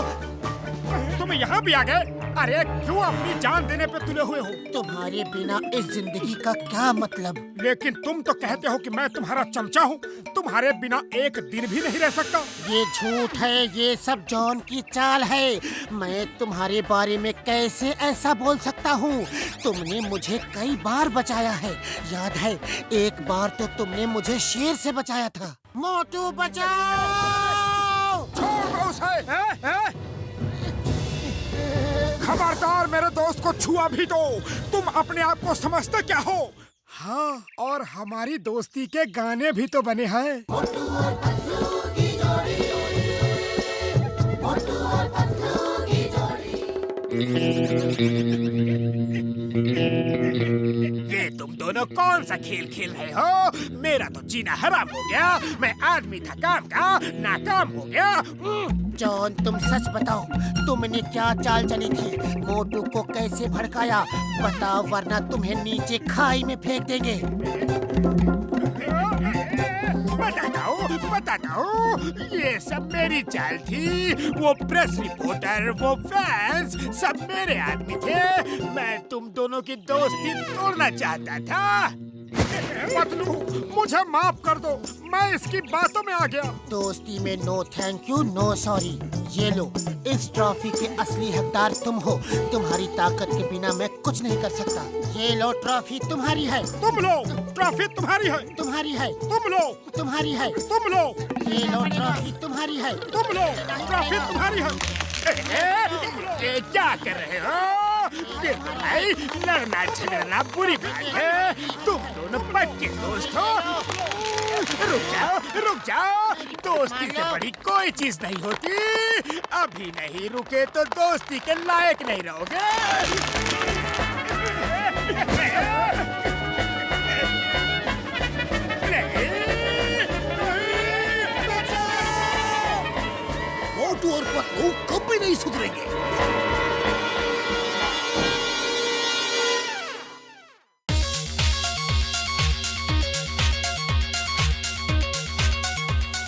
तुम यहाँ भी आ गए? अरे क्यों अपनी जान देने पे तुले हुए हो? तुम्हारे बिना इस जिंदगी का क्या मतलब? लेकिन तुम तो कहते हो कि मैं तुम्हारा चमचा हूँ, तुम्हारे बिना एक दिन भी नहीं रह सकता। ये झूठ है, ये सब जॉन की चाल है। मैं तुम्हारे बारे में कैसे ऐसा बोल सकता हूँ? तुमने मुझे कई बार बचाया है, याद है? एक बार तो तुमने मुझे शेर से बचाया था। मोटू बचाओ! छोड़ दो उसे। खबरदार मेरे दोस्त को छुआ भी तो, तुम अपने आप को समझते क्या हो? हाँ, और हमारी दोस्ती के गाने भी तो बने हैं। ये तुम दोनों कौन सा खेल खेल रहे हो? मेरा तो जीना हराम हो गया। मैं आदमी था काम का, नाकाम हो गया। जॉन, तुम सच बताओ, तुमने क्या चाल चली थी? मोटू को कैसे भड़काया? बताओ, वरना तुम्हें नीचे खाई में फेंक देंगे। बताता हूँ, ये सब मेरी चाल थी। वो प्रेस रिपोर्टर, वो फैंस, सब मेरे आदमी थे। मैं तुम दोनों की दोस्ती तोड़ना चाहता था। पतलू, मुझे माफ कर दो, मैं इसकी बातों में आ गया। दोस्ती में no thank you, no sorry. ये लो, इस ट्रॉफी के असली हकदार तुम हो। तुम्हारी ताकत के बिना मैं कुछ नहीं कर सकता। ये लो, ट्रॉफी तुम्हारी है। तुम लो, ट्रॉफी तुम्हारी है। तुम्हारी है। तुम लो, तुम्हारी है। तुम लो। ये लो, ट्रॉफी तुम्हारी है। तुम लो, ट्रॉफी तुम्हारी है। ये क्या कर रहे हो? भाई, लड़ना झगड़ना बुरी बात है। तुम दोनों पक्के दोस्त हो। रुक जाओ, दोस्ती से बड़ी कोई चीज नहीं होती। अभी नहीं रुके तो दोस्ती के लायक नहीं रहोगे। मोटू और पतलू कभी नहीं सुधरेंगे।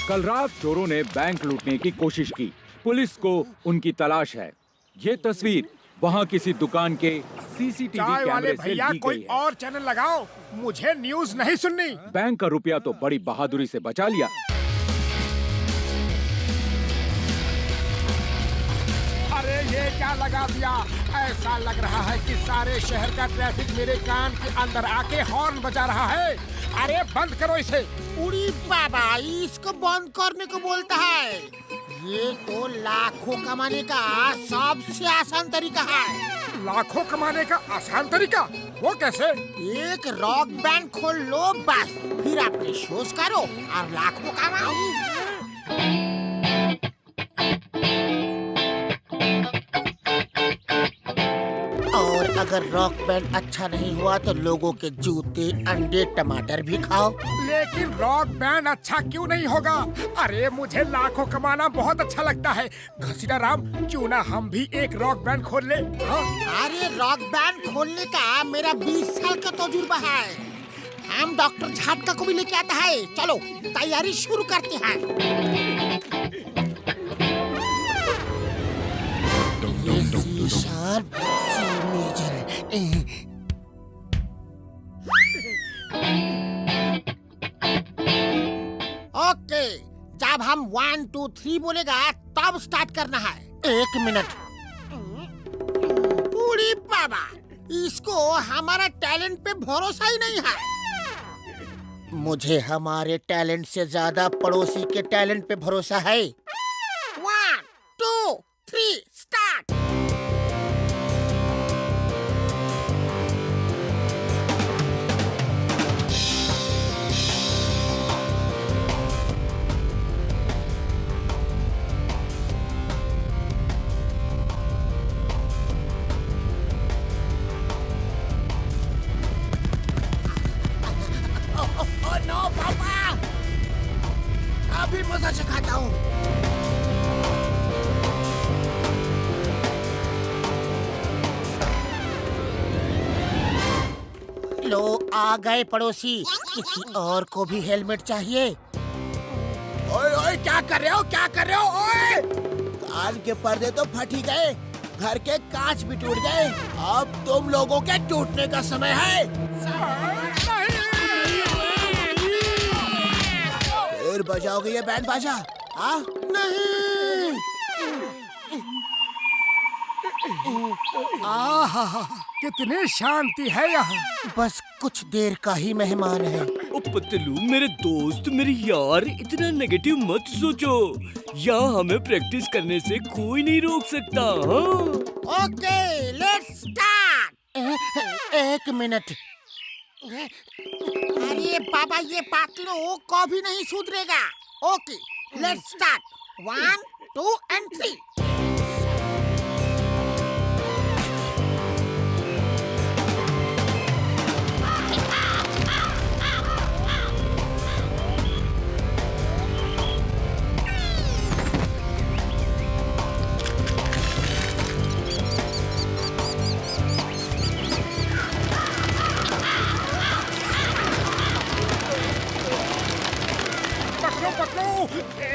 कल रात चोरों ने बैंक लूटने की कोशिश की। पुलिस को उनकी तलाश है। ये तस्वीर वहाँ किसी दुकान के सीसीटीवी चाय वाले कैमरे से भैया ली कोई गई है। और चैनल लगाओ, मुझे न्यूज नहीं सुननी। बैंक का रुपया तो बड़ी बहादुरी से बचा लिया। अरे ये क्या लगा दिया? ऐसा लग रहा है कि सारे शहर का ट्रैफिक मेरे कान के अंदर आके हॉर्न बजा रहा है। अरे बंद करो इसे। उड़ी बाबा, इसको बंद करने को बोलता है। ये तो लाखों कमाने का सबसे आसान तरीका है। लाखों कमाने का आसान तरीका? वो कैसे? एक रॉक बैंड खोल लो बस, फिर अपने शोज करो और लाखों कमाओ। और अगर रॉक बैंड अच्छा नहीं हुआ तो लोगों के जूते, अंडे, टमाटर भी खाओ। लेकिन रॉक बैंड अच्छा क्यों नहीं होगा? अरे मुझे लाखों कमाना बहुत अच्छा लगता है। घसीटा राम, क्यों ना हम भी एक रॉक बैंड खोल ले? हाँ? अरे रॉक बैंड खोलने का मेरा 20 साल का तजुर्बा है। हम डॉक्टर झटका को भी लेके आता है। चलो तैयारी शुरू करते हैं। C sharp, C major. Okay, जब हम 1 2 3 बोलेगा तब स्टार्ट करना है। 1 मिनट। पूरी बाबा, इसको हमारा टैलेंट पे भरोसा ही नहीं है। मुझे हमारे टैलेंट से ज्यादा पड़ोसी के टैलेंट पे भरोसा है। 1 2 3 स्टार्ट। नो पापा, अभी मजा सिखाता हूँ। लो आ गए पड़ोसी। किसी और को भी हेलमेट चाहिए? ओए ओए, क्या कर रहे हो? क्या कर रहे हो? ओए, कान के पर्दे तो फट ही गए, घर के कांच भी टूट गए। अब तुम लोगों के टूटने का समय है। फिर बजाओगे ये बैंड बाजा? हाँ? नहीं। आहा, कितनी शांति है यहाँ। बस कुछ देर का ही मेहमान है। ओ पतलू मेरे दोस्त, मेरे यार, इतना नेगेटिव मत सोचो। यहाँ हमें प्रैक्टिस करने से कोई नहीं रोक सकता। हाँ? Okay, let's start. 1 मिनट। अरे बाबा, ये पातलू कभी नहीं सुधरेगा। Okay, let's start. 1 2 and 3।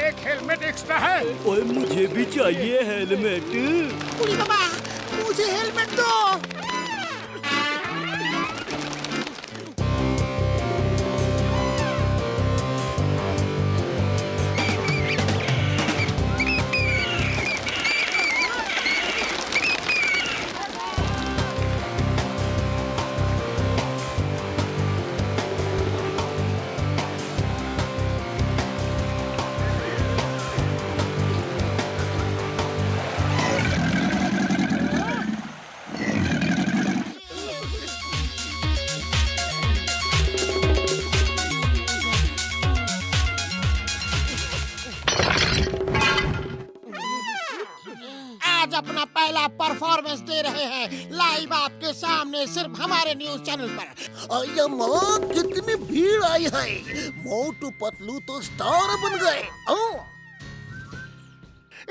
एक हेलमेट एक्स्ट्रा है। ओए मुझे भी चाहिए हेलमेट। पूरी बाबा, मुझे हेलमेट दो। परफॉर्मेंस दे रहे हैं लाइव आपके सामने सिर्फ हमारे न्यूज चैनल पर। अय्या माँ, कितनी भीड़ आई है। मोटू पतलू तो स्टार बन गए।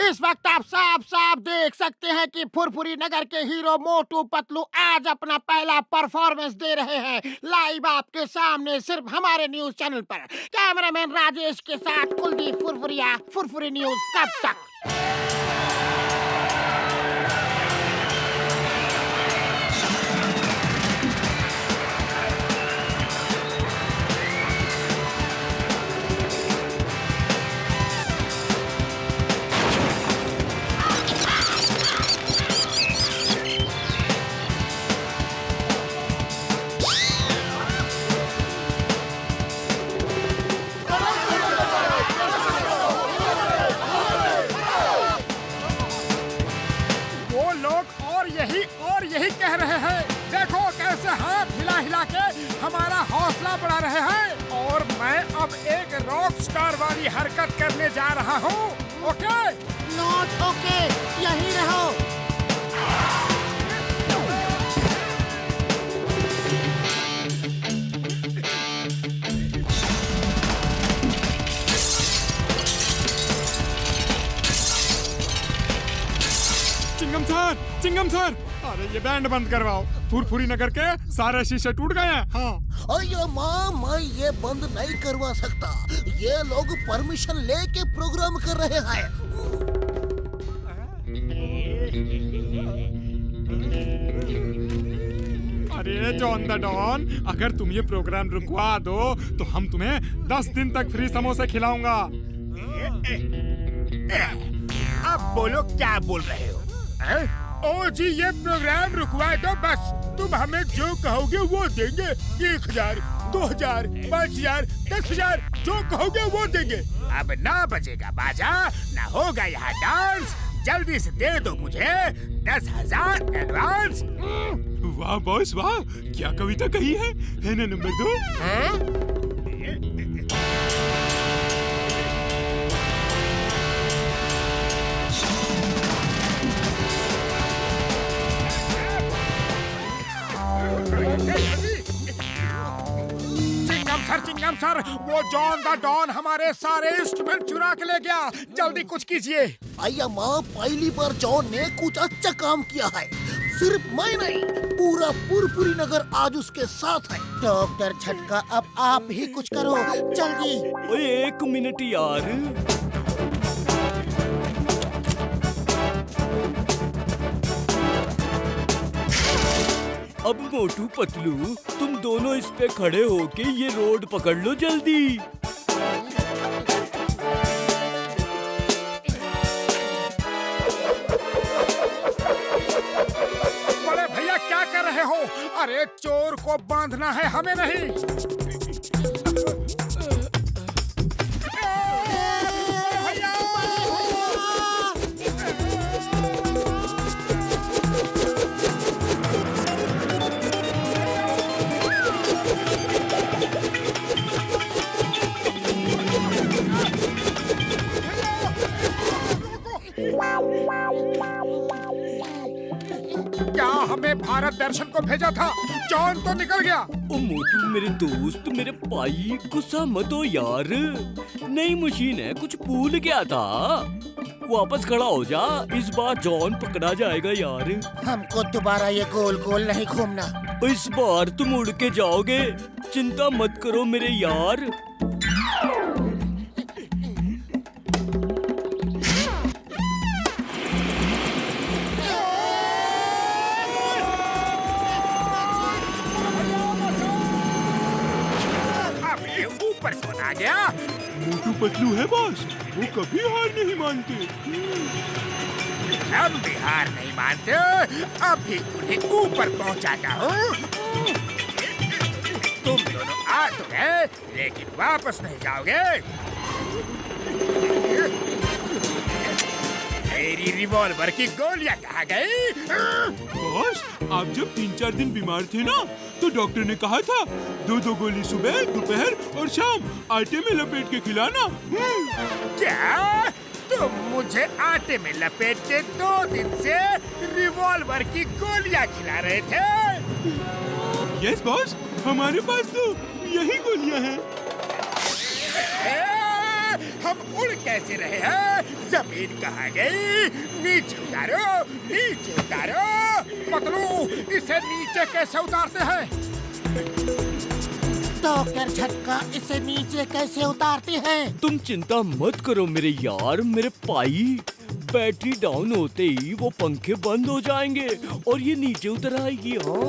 इस वक्त आप साफ साफ देख सकते हैं कि फुरफुरी नगर के हीरो मोटू पतलू आज अपना पहला परफॉर्मेंस दे रहे हैं लाइव आपके सामने सिर्फ हमारे न्यूज चैनल पर। कैमरामैन राजेश के साथ कुलदीप फुरफुरिया, फुरफुरी न्यूज कब तक। यही कह रहे हैं, देखो कैसे हाथ हिला हिला के हमारा हौसला बढ़ा रहे हैं। और मैं अब एक रॉक स्टार वाली हरकत करने जा रहा हूँ। ओके? नॉट ओके, यही रहो। चिंगम सर, अरे ये बैंड बंद करवाओ। फुरफुरी नगर के सारे शीशे टूट गए हैं। हाँ। अय्या माँ, मैं ये बंद नहीं करवा सकता। ये लोग परमिशन लेके प्रोग्राम कर रहे हैं। अरे जॉन द डॉन, अगर तुम ये प्रोग्राम रुकवा दो तो हम तुम्हें 10 दिन तक फ्री समोसे खिलाऊंगा। अब बोलो क्या बोल रहे हो? ओ जी, ये प्रोग्राम रुकवा दो बस। तुम हमें जो कहोगे वो देंगे। 1000, 2000, 5000, 10,000 जो कहोगे वो देंगे। अब ना बजेगा बाजा, ना होगा यहाँ डांस। जल्दी से दे दो मुझे 10,000 एडवांस। वाह बॉस वाह, क्या कविता कही है ना नंबर 2? चिंगम सर, वो जॉन द डॉन हमारे सारे इंस्ट्रूमेंट चुरा के ले गया। जल्दी कुछ कीजिए। अय्या माँ, पहली बार जॉन ने कुछ अच्छा काम किया है। सिर्फ मैं नहीं, पूरा फुरफुरी नगर आज उसके साथ है। डॉक्टर झटका, अब आप ही कुछ करो जल्दी। ओए 1 मिनट यार। अब मोटू पतलू, तुम दोनों इस पे खड़े होके ये रोड पकड़ लो जल्दी। बड़े भैया क्या कर रहे हो? अरे चोर को बांधना है, हमें नहीं। क्या हमें भारत दर्शन को भेजा था? जॉन तो निकल गया। ओ मोटू मेरे दोस्त, मेरे भाई, गुस्सा मत हो यार। नई मशीन है, कुछ भूल गया था। वापस खड़ा हो जा, इस बार जॉन पकड़ा जाएगा यार। हमको दोबारा ये गोल गोल नहीं घूमना। इस बार तुम उड़ के जाओगे, चिंता मत करो मेरे यार। ऊपर कौन आ गया? मोटू पतलू है बॉस, वो कभी हार नहीं मानते। हम भी हार नहीं मानते। अभी उन्हें ऊपर पहुंचाता हूँ। तुम दोनों आ तो गए, लेकिन वापस नहीं जाओगे। मेरी रिवॉल्वर की गोलियां कहाँ गई? बॉस, आप जब 3-4 दिन बीमार थे ना, तो डॉक्टर ने कहा था 2-2 गोली सुबह, दोपहर और शाम आटे में लपेट के खिलाना। क्या तुम मुझे आटे में लपेट के 2 दिन से रिवॉल्वर की गोलियां खिला रहे थे। यस बॉस, हमारे पास तो यही गोलियां हैं। हम उड़ कैसे रहे हैं? जमीन कहाँ गई? नीचे उतारो, नीचे उतारो। पतलू, इसे नीचे कैसे उतारते हैं? डॉक्टर झटका, इसे नीचे कैसे उतारते हैं? तुम चिंता मत करो मेरे यार, मेरे पाई। बैटरी डाउन होते ही वो पंखे बंद हो जाएंगे और ये नीचे उतर आएगी। हाँ,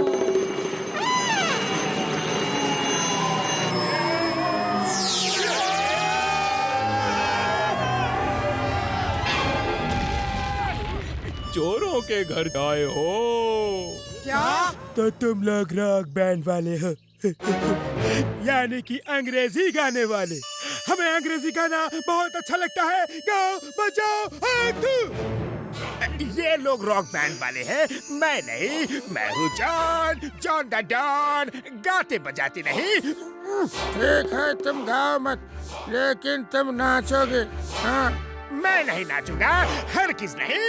चोरों के घर आए हो क्या? तो तुम लोग रॉक बैंड वाले हो यानी कि अंग्रेजी गाने वाले। हमें अंग्रेजी गाना बहुत अच्छा लगता है। गाओ बजाओ हाथ। ये लोग रॉक बैंड वाले हैं, मैं नहीं। मैं हूँ जॉन द डॉन। गाते बजाते नहीं। ठीक है, तुम गाओ मत, लेकिन तुम नाचोगे। हाँ, मैं नहीं नाचूंगा, हरगिज़ नहीं।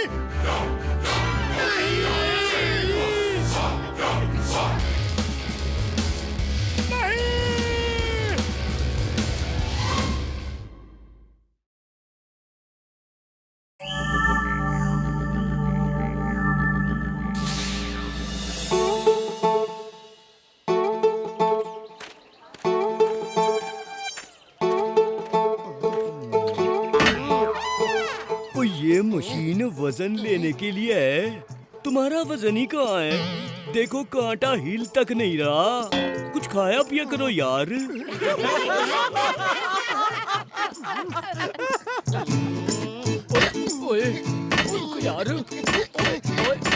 ये मशीन वजन लेने के लिए है। तुम्हारा वजन ही कहाँ है? देखो कांटा हिल तक नहीं रहा। कुछ खाया पिया करो यार। ओए, ओए, यार। ओए,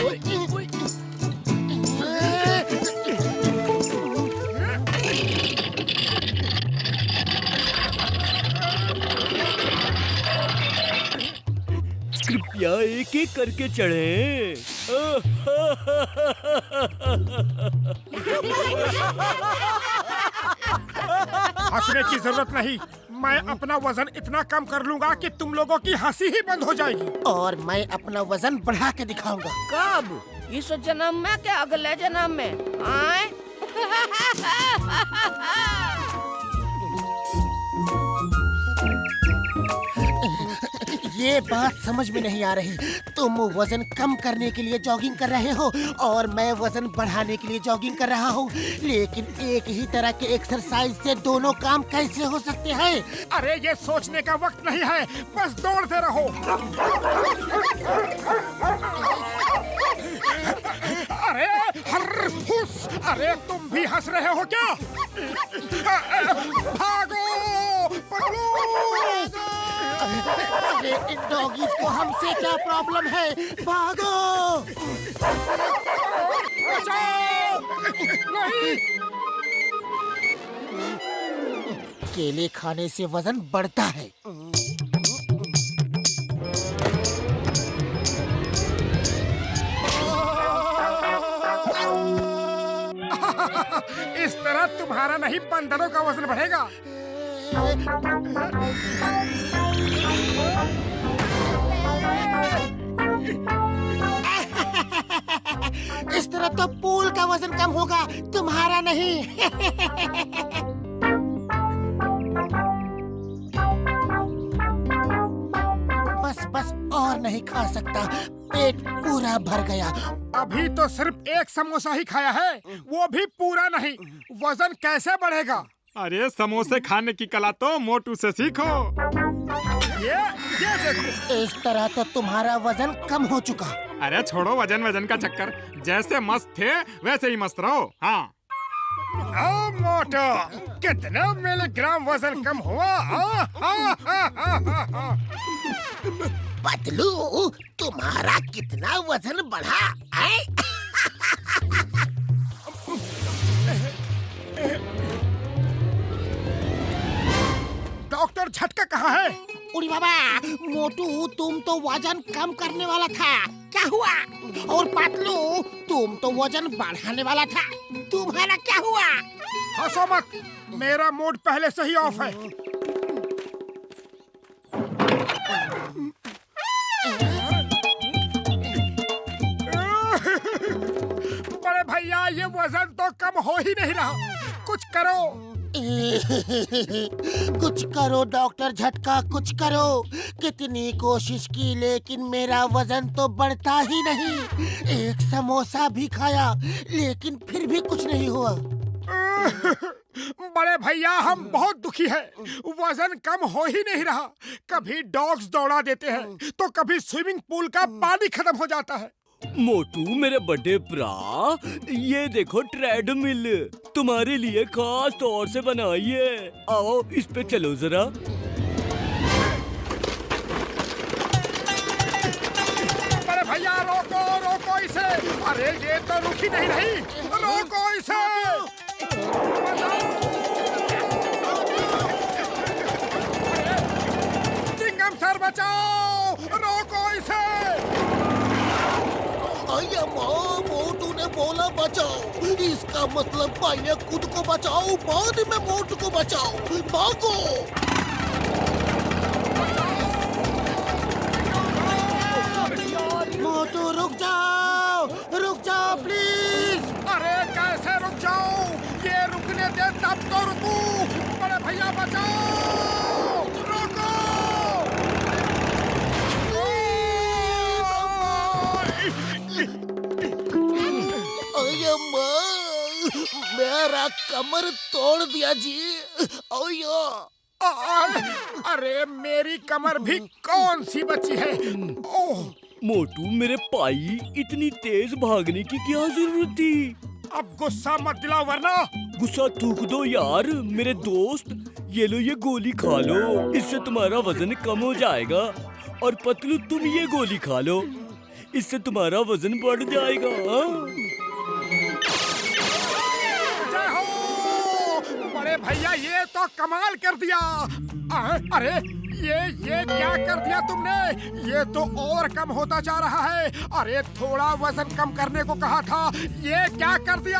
ओए, ओए। कृपया एक एक करके चढ़ें। हंसने की जरूरत नहीं। मैं अपना वजन इतना कम कर लूंगा कि तुम लोगों की हंसी ही बंद हो जाएगी। और मैं अपना वजन बढ़ा के दिखाऊंगा। कब? इस जन्म में क्या अगले जन्म में? आए? ये बात समझ में नहीं आ रही। तुम वजन कम करने के लिए जॉगिंग कर रहे हो और मैं वजन बढ़ाने के लिए जॉगिंग कर रहा हूँ, लेकिन एक ही तरह के एक्सरसाइज से दोनों काम कैसे हो सकते हैं? अरे ये सोचने का वक्त नहीं है, बस दौड़ते रहो। अरे हुस, अरे तुम भी हंस रहे हो क्या? भागो पकड़ो। अरे इन डॉगीज को हमसे क्या प्रॉब्लम है? भागो! बचाओ! नहीं! केले खाने से वजन बढ़ता है। इस तरह तुम्हारा नहीं, बंदरों का वजन बढ़ेगा। इस तरह तो पूल का वजन कम होगा, तुम्हारा नहीं। बस बस और नहीं खा सकता, पेट पूरा भर गया। अभी तो सिर्फ एक समोसा ही खाया है, वो भी पूरा नहीं। वजन कैसे बढ़ेगा? अरे समोसे खाने की कला तो मोटू से सीखो। ये देखो। इस तरह तो तुम्हारा वजन कम हो चुका। अरे छोड़ो वजन का चक्कर, जैसे मस्त थे वैसे ही मस्त रहो। हाँ। ओ मोटो, कितना मिलीग्राम वजन कम हुआ? पतलू, तुम्हारा कितना वजन बढ़ा? डॉक्टर झटका कहाँ है? उड़ी बाबा, मोटू तुम तो वजन कम करने वाला था, क्या हुआ? और पतलू तुम तो वजन बढ़ाने वाला था, तुम्हारा क्या हुआ? हंसो मत, मेरा मूड पहले से ही ऑफ है। ये वजन तो कम हो ही नहीं रहा, कुछ करो। कुछ करो डॉक्टर झटका, कुछ करो। कितनी कोशिश की लेकिन मेरा वजन तो बढ़ता ही नहीं। एक समोसा भी खाया लेकिन फिर भी कुछ नहीं हुआ। बड़े भैया हम बहुत दुखी हैं, वजन कम हो ही नहीं रहा। कभी डॉग्स दौड़ा देते हैं तो कभी स्विमिंग पूल का पानी खत्म हो जाता है। मोटू मेरे बड़े भरा, ये देखो ट्रेडमिल, तुम्हारे लिए खास तौर से बनाई है। आओ इस पे चलो जरा। बड़े भैया रोको रोको इसे। अरे ये तो रुक ही नहीं रही, रोको इसे। चिंगम सर बचाओ, रोको इसे। अय्या माँ, मोटू ने बोला बचाओ, इसका मतलब पहले खुद को बचाओ बाद में मोटू को बचाओ। भागो। मोटू रुक जाओ प्लीज। अरे कैसे रुक जाऊं? ये रुकने दे तब तो रुकूं। बड़े भैया बचाओ, रुको। अय्या माँ, मेरा कमर तोड़ दिया जी। अय्या। अरे मेरी कमर भी कौन सी बची है? ओह मोटू मेरे भाई, इतनी तेज भागने की क्या जरूरत थी? अब गुस्सा मत दिलाओ वरना। गुस्सा थूक दो यार मेरे दोस्त। ये लो, ये गोली खा लो, इससे तुम्हारा वजन कम हो जाएगा। और पतलू तुम ये गोली खा लो, इससे तुम्हारा वजन बढ़ जाएगा। जय हो बड़े भैया, ये तो कमाल कर दिया। अरे ये क्या कर दिया तुमने? ये तो और कम होता जा रहा है। अरे थोड़ा वजन कम करने को कहा था, ये क्या कर दिया?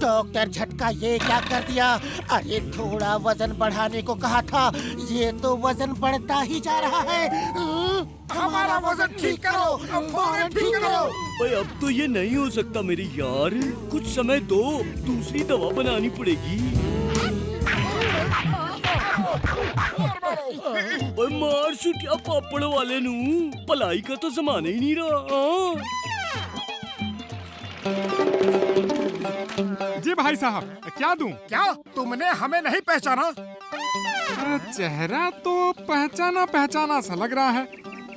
डॉक्टर झटका, ये क्या कर दिया? अरे थोड़ा वजन बढ़ाने को कहा था, ये तो वजन बढ़ता ही जा रहा है। हमारा वजन ठीक करो, फौरन ठीक करो। भाई अब तो ये नहीं हो सकता मेरे यार, कुछ समय दो, दूसरी दवा बनानी पड़ेगी। ओए मार सुटिया पापड़ वाले नू, भलाई का तो जमाना ही नहीं रहा। जी भाई साहब, क्या दूं? क्या तुमने हमें नहीं पहचाना? चेहरा तो पहचाना सा लग रहा है,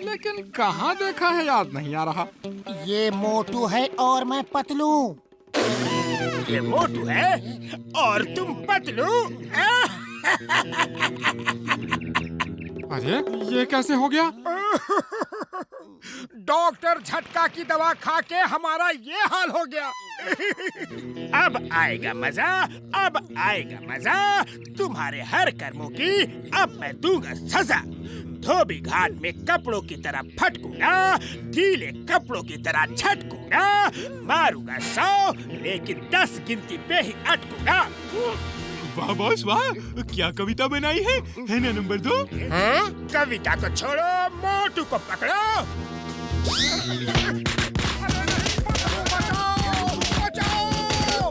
लेकिन कहाँ देखा है याद नहीं आ रहा। ये मोटू है और मैं पतलू। ये मोटू है और तुम पतलू? अरे ये कैसे हो गया? डॉक्टर झटका की दवा खा के हमारा ये हाल हो गया। अब आएगा मजा, अब आएगा मजा। तुम्हारे हर कर्मों की अब मैं दूंगा सजा। धोबी घाट में कपड़ों की तरह फटकूंगा, गीले कपड़ों की तरह झटकूंगा। मारूंगा 100 लेकिन 10 गिनती पे ही अटकूंगा। वाह बॉस वाह, क्या कविता बनाई है ना नंबर 2? कविता को छोड़ो, मोटू को पकड़ो। बचाओ!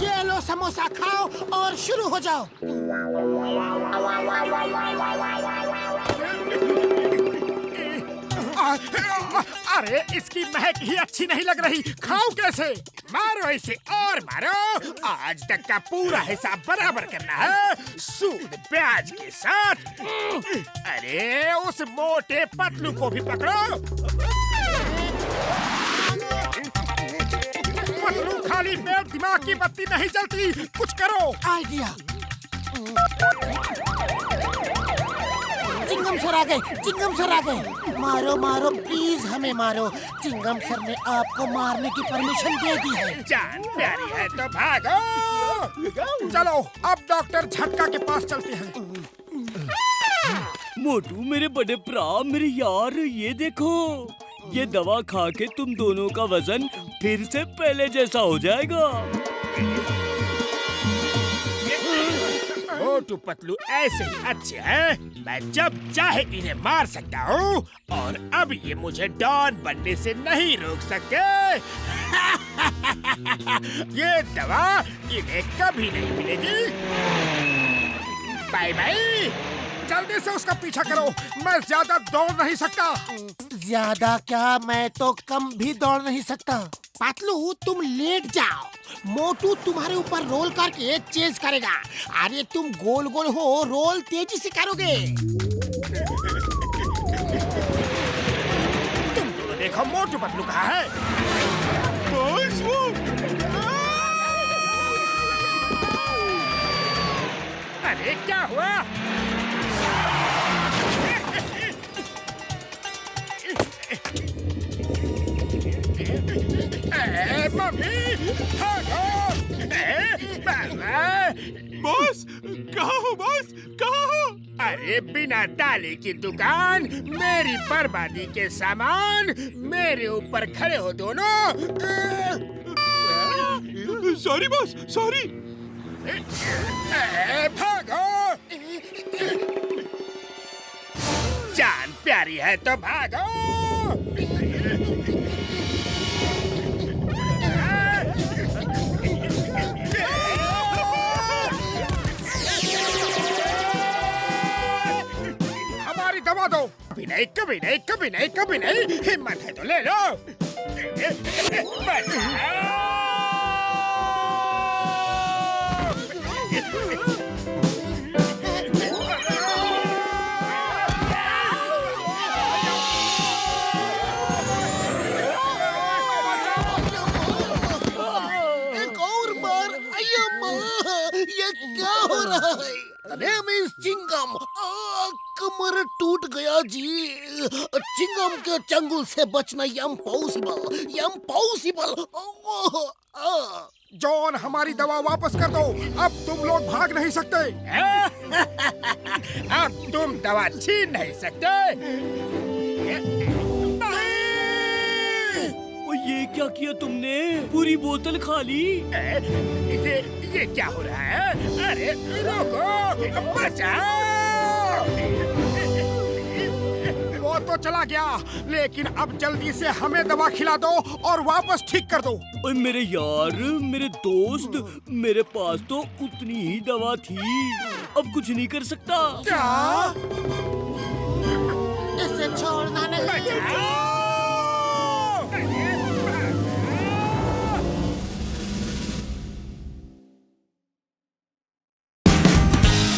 ये लो समोसा खाओ और शुरू हो जाओ। अरे इसकी महक ही अच्छी नहीं लग रही, खाओ कैसे? मारो इसे और मारो। आज तक का पूरा हिसाब बराबर करना है, सूद ब्याज के साथ। अरे उस मोटे पतलू को भी पकड़ो। पतलू खाली पेट दिमाग की बत्ती नहीं जलती, कुछ करो। आइडिया। चिंगम सर आ गए, चिंगम सर आ गए। मारो मारो प्लीज, हमें मारो। चिंगम सर ने आपको मारने की परमिशन दे दी है। जान प्यारी है तो भागो। चलो अब डॉक्टर झटका के पास चलते हैं। मोटू मेरे बड़े भरा, मेरे यार, ये देखो, ये दवा खा के तुम दोनों का वजन फिर से पहले जैसा हो जाएगा। मोटू पतलू ऐसे ही अच्छे हैं। मैं जब चाहे इन्हें मार सकता हूँ और अब ये मुझे डॉन बनने से नहीं रोक सकते। ये दवा इन्हें कभी नहीं मिलेगी। Bye bye. जल्दी से उसका पीछा करो, मैं ज्यादा दौड़ नहीं सकता। ज्यादा क्या, मैं तो कम भी दौड़ नहीं सकता। पतलू तुम लेट जाओ, मोटू तुम्हारे ऊपर रोल करके चेज करेगा। अरे तुम गोल गोल हो, रोल तेजी से करोगे। तुम दोनों देखो मोटू पतलू कहाँ है। बॉस वो अरे क्या हुआ? मम्मी भागो! बॉस कहाँ हो बॉस, कहाँ हो? अरे बिना ताले की दुकान, मेरी बर्बादी के सामान, मेरे ऊपर खड़े हो दोनों। Sorry boss, sorry. भागो! जान प्यारी है तो भागो! हमारी दवा दो। कभी नहीं, कभी नहीं, कभी नहीं, कभी नहीं। हिम्मत है तो ले लो। एक और बार। अय्या, ये क्या हो रहा है? The name is Chingam. कमर टूट गया जी। चिंगम के चंगुल से बचना इम्पॉसिबल, इम्पॉसिबल। जॉन, हमारी दवा वापस कर दो। अब तुम लोग भाग नहीं सकते। अब तुम दवा छीन नहीं सकते। ये क्या किया तुमने? पूरी बोतल खाली। ये क्या हो रहा है? अरे रुको, बचाओ! वो तो चला गया, लेकिन अब जल्दी से हमें दवा खिला दो और वापस ठीक कर दो। ओए मेरे यार, मेरे दोस्त, मेरे पास तो उतनी ही दवा थी, अब कुछ नहीं कर सकता। क्या? इसे छोड़ना नहीं।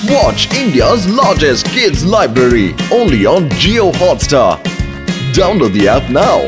Watch India's largest kids library only on Jio Hotstar. Download the app now.